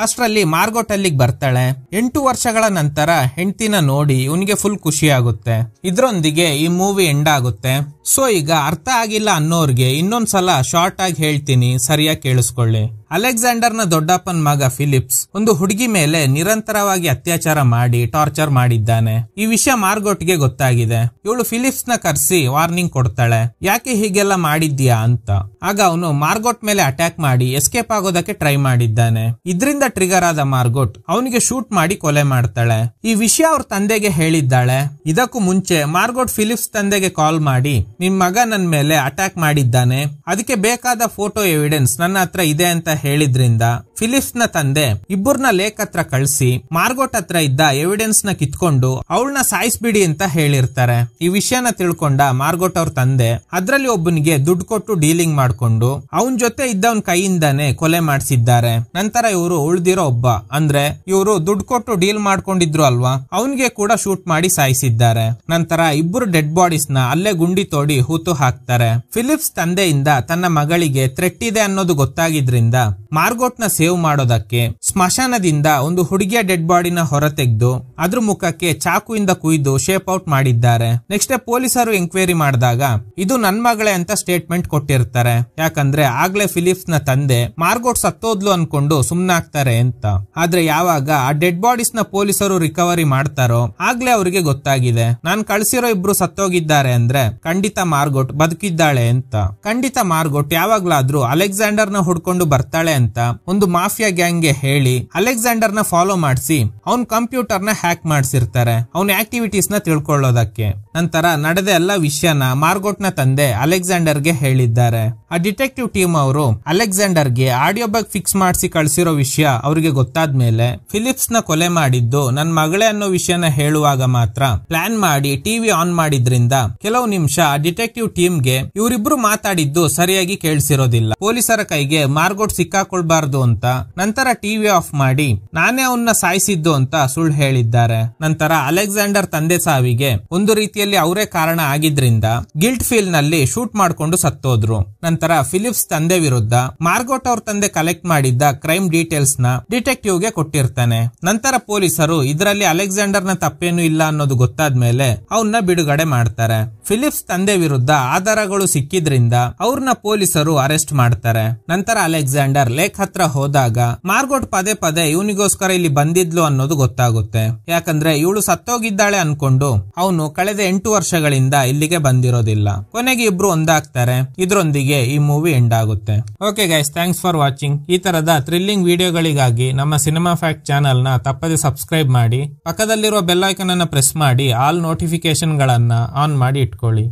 ಅಷ್ಟರಲ್ಲಿ ಮಾರ್ಗೋಟ್ ಅಲ್ಲಿಗೆ ಬರ್ತಾಳೆ. 8 ವರ್ಷಗಳ ನಂತರ ಹೆಂಡತಿನ ನೋಡಿ ಇವನಿಗೆ ಫುಲ್ ಖುಷಿ ಆಗುತ್ತೆ. ಇದ್ರೊಂದಿಗೆ ಈ ಮೂವಿ ಎಂಡ್ ಆಗುತ್ತೆ. ಸೊ ಈಗ ಅರ್ಥ ಆಗಿಲ್ಲ ಅನ್ನೋರ್ಗೆ ಇನ್ನೊಂದ್ಸಲ ಶಾರ್ಟ್ ಆಗಿ ಹೇಳ್ತೀನಿ, ಸರಿಯಾಗಿ ಕೇಳಿಸ್ಕೊಳ್ಳಿ. ಅಲೆಕ್ಸಾಂಡರ್ ನ ದೊಡ್ಡಪ್ಪನ ಮಗ ಫಿಲಿಪ್ಸ್ ಒಂದು ಹುಡುಗಿ ಮೇಲೆ ನಿರಂತರವಾಗಿ ಅತ್ಯಾಚಾರ ಮಾಡಿ ಟಾರ್ಚರ್ ಮಾಡಿದ್ದಾನೆ. ಈ ವಿಷಯ ಮಾರ್ಗೋಟ್ಗೆ ಗೊತ್ತಾಗಿದೆ. ಇವಳು ಫಿಲಿಪ್ಸ್ ನ ಕರೆಸಿ ವಾರ್ನಿಂಗ್ ಕೊಡ್ತಾಳೆ, ಯಾಕೆ ಹೀಗೆಲ್ಲ ಮಾಡಿದ್ಯಾ ಅಂತ. ಆಗ ಅವನು ಮಾರ್ಗೋಟ್ ಮೇಲೆ ಅಟ್ಯಾಕ್ ಮಾಡಿ ಎಸ್ಕೇಪ್ ಆಗೋದಕ್ಕೆ ಟ್ರೈ ಮಾಡಿದ್ದಾನೆ. ಇದರಿಂದ ಟ್ರಿಗರ್ ಆದ ಮಾರ್ಗೋಟ್ ಅವನಿಗೆ ಶೂಟ್ ಮಾಡಿ ಕೊಲೆ ಮಾಡ್ತಾಳೆ. ಈ ವಿಷಯ ಅವ್ರ ತಂದೆಗೆ ಹೇಳಿದ್ದಾಳೆ. ಇದಕ್ಕೂ ಮುಂಚೆ ಮಾರ್ಗೋಟ್ ಫಿಲಿಪ್ಸ್ ತಂದೆಗೆ ಕಾಲ್ ಮಾಡಿ, ನಿನ್ ಮಗ ನನ್ ಮೇಲೆ ಅಟ್ಯಾಕ್ ಮಾಡಿದ್ದಾನೆ, ಅದಕ್ಕೆ ಬೇಕಾದ ಫೋಟೋ ಎವಿಡೆನ್ಸ್ ನನ್ನ ಹತ್ರ ಇದೆ ಅಂತ ಹೇಳಿದ್ರಿಂದ ಫಿಲಿಪ್ಸ್ ನ ತಂದೆ ಇಬ್ಬರನ್ನ ಲೇಕ್ ಹತ್ರ ಕಳಿಸಿ ಮಾರ್ಗೋಟ್ ಹತ್ರ ಇದ್ದ ಎವಿಡೆನ್ಸ್ ನ ಕಿತ್ಕೊಂಡು ಅವಳನ್ನ ಸಾಯಿಸ್ಬಿಡಿ ಅಂತ ಹೇಳಿರ್ತಾರೆ. ಈ ವಿಷಯನ ತಿಳ್ಕೊಂಡ ಮಾರ್ಗೋಟ್ ಅವ್ರ ತಂದೆ ಅದ್ರಲ್ಲಿ ಒಬ್ಬನಿಗೆ ದುಡ್ಡು ಕೊಟ್ಟು ಡೀಲಿಂಗ್ ಮಾಡ್ಕೊಂಡು ಅವನ್ ಜೊತೆ ಇದ್ದವನ್ ಕೈಯಿಂದಾನೆ ಕೊಲೆ ಮಾಡಿಸಿದ್ದಾರೆ. ನಂತರ ಇವರು ಉಳ್ದಿರೋ ಒಬ್ಬ ಅಂದ್ರೆ ಇವರು ದುಡ್ಡು ಕೊಟ್ಟು ಡೀಲ್ ಮಾಡ್ಕೊಂಡಿದ್ರು ಅಲ್ವಾ, ಅವನಿಗೆ ಕೂಡ ಶೂಟ್ ಮಾಡಿ ಸಾಯಿಸಿದ್ದಾರೆ. ನಂತರ ಇಬ್ಬರು ಡೆಡ್ ಬಾಡೀಸ್ ನ ಅಲ್ಲೇ ಗುಂಡಿ ತೋಡಿ ಹೂತು ಹಾಕ್ತಾರೆ. ಫಿಲಿಪ್ಸ್ ತಂದೆಯಿಂದ ತನ್ನ ಮಗಳಿಗೆ ಥ್ರೆಟ್ ಇದೆ ಅನ್ನೋದು ಗೊತ್ತಾಗಿದ್ರಿಂದ ಮಾರ್ಗೋಟ್ ನ ಸೇವ್ ಮಾಡೋದಕ್ಕೆ ಸ್ಮಶಾನದಿಂದ ಒಂದು ಹುಡುಗಿಯ ಡೆಡ್ ಬಾಡಿನ ಹೊರ ತೆಗೆದು ಅದ್ರ ಮುಖಕ್ಕೆ ಚಾಕುವಿಂದ ಕುಯ್ದು ಶೇಪ್ ಔಟ್ ಮಾಡಿದ್ದಾರೆ. ನೆಕ್ಸ್ಟ್ ಪೊಲೀಸರು ಎಂಕ್ವೈರಿ ಮಾಡಿದಾಗ ಇದು ನನ್ ಮಗಳೇ ಅಂತ ಸ್ಟೇಟ್ಮೆಂಟ್ ಕೊಟ್ಟಿರ್ತಾರೆ. ಯಾಕಂದ್ರೆ ಆಗ್ಲೇ ಫಿಲಿಪ್ಸ್ ನ ತಂದೆ ಮಾರ್ಗೋಟ್ ಸತ್ತೋದ್ಲು ಅನ್ಕೊಂಡು ಸುಮ್ನಾಗ್ತಾರೆ ಅಂತ. ಆದ್ರೆ ಯಾವಾಗ ಆ ಡೆಡ್ ಬಾಡೀಸ್ ನ ಪೊಲೀಸರು ರಿಕವರಿ ಮಾಡ್ತಾರೋ ಆಗ್ಲೇ ಅವರಿಗೆ ಗೊತ್ತಾಗಿದೆ ನಾನ್ ಕಳ್ಸಿರೋ ಇಬ್ರು ಸತ್ತೋಗಿದ್ದಾರೆ ಅಂದ್ರೆ ಖಂಡಿತ ಮಾರ್ಗೋಟ್ ಬದುಕಿದ್ದಾಳೆ ಅಂತ. ಖಂಡಿತ ಮಾರ್ಗೋಟ್ ಯಾವಾಗ್ಲಾದ್ರೂ ಅಲೆಕ್ಸಾಂಡರ್ ನ ಹುಡ್ಕೊಂಡು ಬರ್ತಾಳೆ ಅಂತ ಒಂದು ಮಾಫಿಯಾ ಗ್ಯಾಂಗ್ ಗೆ ಹೇಳಿ ಅಲೆಕ್ಸಾಂಡರ್ ನ ಫಾಲೋ ಮಾಡಿಸಿ ಅವನ್ ಕಂಪ್ಯೂಟರ್ ನ ಹ್ಯಾಕ್ ಮಾಡಿಸಿರ್ತಾರೆ ಅವನ ಆಕ್ಟಿವಿಟೀಸ್ ನ ತಿಳ್ಕೊಳ್ಳೋದಕ್ಕೆ. ನಂತರ ನಡೆದ ಎಲ್ಲ ವಿಷಯನ ಮಾರ್ಗೋಟ್ ನ ತಂದೆ ಅಲೆಕ್ಸಾಂಡರ್ ಗೆ ಹೇಳಿದ್ದಾರೆ. ಆ ಡಿಟೆಕ್ಟಿವ್ ಟೀಮ್ ಅವರು ಅಲೆಕ್ಸಾಂಡರ್ ಗೆ ಆಡಿಯೋ ಬಗ್ ಫಿಕ್ಸ್ ಮಾಡಿಸಿ ಕಳ್ಸಿರೋ ವಿಷಯ ಅವರಿಗೆ ಗೊತ್ತಾದ್ಮೇಲೆ ಫಿಲಿಪ್ಸ್ ನ ಕೊಲೆ ಮಾಡಿದ್ದು ನನ್ ಮಗಳೇ ಅನ್ನೋ ವಿಷಯನ ಹೇಳುವಾಗ ಮಾತ್ರ ಪ್ಲಾನ್ ಮಾಡಿ ಟಿವಿ ಆನ್ ಮಾಡಿದ್ರಿಂದ ಕೆಲವು ನಿಮಿಷ ಡಿಟೆಕ್ಟಿವ್ ಟೀಮ್ ಗೆ ಇವರಿಬ್ರು ಮಾತಾಡಿದ್ದು ಸರಿಯಾಗಿ ಕೇಳಿಸಿರೋದಿಲ್ಲ. ಪೊಲೀಸರ ಕೈಗೆ ಮಾರ್ಗೋಟ್ ಸಿಕ್ಕಾಕೊಳ್ಬಾರ್ದು ಅಂತ ನಂತರ ಟಿವಿ ಆಫ್ ಮಾಡಿ ನಾನೇ ಅವನ್ನ ಸಾಯಿಸಿದ್ದು ಅಂತ ಸುಳ್ಳು ಹೇಳಿದ್ದಾರೆ. ನಂತರ ಅಲೆಕ್ಸಾಂಡರ್ ತಂದೆ ಸಾವಿಗೆ ಒಂದು ರೀತಿಯಲ್ಲಿ ಅವರೇ ಕಾರಣ ಆಗಿದ್ರಿಂದ ಗಿಲ್ಟ್ ಫೀಲ್ ನಲ್ಲಿ ಶೂಟ್ ಮಾಡ್ಕೊಂಡು ಸತ್ತೋದ್ರು. ನಂತರ ಫಿಲಿಪ್ಸ್ ತಂದೆ ವಿರುದ್ಧ ಮಾರ್ಗೋಟ್ ಅವ್ರ ತಂದೆ ಕಲೆಕ್ಟ್ ಮಾಡಿದ್ದ ಕ್ರೈಮ್ ಡೀಟೇಲ್ಸ್ ನ ಡಿಟೆಕ್ಟಿವ್ ಗೆ ಕೊಟ್ಟಿರ್ತಾನೆ. ನಂತರ ಪೊಲೀಸರು ಇದರಲ್ಲಿ ಅಲೆಕ್ಸಾಂಡರ್ ನ ತಪ್ಪೇನು ಇಲ್ಲ ಅನ್ನೋದು ಗೊತ್ತಾದ್ಮೇಲೆ ಅವನ್ನ ಬಿಡುಗಡೆ ಮಾಡ್ತಾರೆ. ಫಿಲಿಪ್ಸ್ ತಂದೆ ವಿರುದ್ಧ ಆಧಾರಗಳು ಸಿಕ್ಕಿದ್ರಿಂದ ಅವ್ರನ್ನ ಪೊಲೀಸರು ಅರೆಸ್ಟ್ ಮಾಡ್ತಾರೆ. ನಂತರ ಅಲೆಕ್ಸಾಂಡರ್ ಲೇಕ್ ಹತ್ರ ಹೋದಾಗ ಮಾರ್ಗೋಟ್ ಪದೇ ಪದೇ ಇವನಿಗೋಸ್ಕರ ಇಲ್ಲಿ ಬಂದಿದ್ಲು ಅನ್ನೋದು ಗೊತ್ತಾಗುತ್ತೆ. ಯಾಕಂದ್ರೆ ಇವಳು ಸತ್ತೋಗಿದ್ದಾಳೆ ಅನ್ಕೊಂಡು ಅವನು ಕಳೆದ 8 ವರ್ಷಗಳಿಂದ ಇಲ್ಲಿಗೆ ಬಂದಿರೋದಿಲ್ಲ. ಕೊನೆಗೆ ಇಬ್ರು ಒಂದಾಗ್ತಾರೆ. ಇದ್ರೊಂದಿಗೆ ಈ ಮೂವಿ ಎಂಡ್ ಆಗುತ್ತೆ. Okay guys, thanks for watching. ಈ ತರದ ಥ್ರಿಲ್ಲಿಂಗ್ ವಿಡಿಯೋಗಳಿಗಾಗಿ ನಮ್ಮ ಸಿನಿಮಾ ಫ್ಯಾಕ್ಟ್ ಚಾನೆಲ್ ನ ತಪ್ಪದೆ ಸಬ್ಸ್ಕ್ರೈಬ್ ಮಾಡಿ, ಪಕ್ಕದಲ್ಲಿರುವ ಬೆಲ್ ಐಕಾನ್ ಅನ್ನ ಪ್ರೆಸ್ ಮಾಡಿ ಆಲ್ ನೋಟಿಫಿಕೇಶನ್ ಗಳನ್ನ ಆನ್ ಮಾಡಿ ಇಟ್ಕೊಳ್ಳಿ.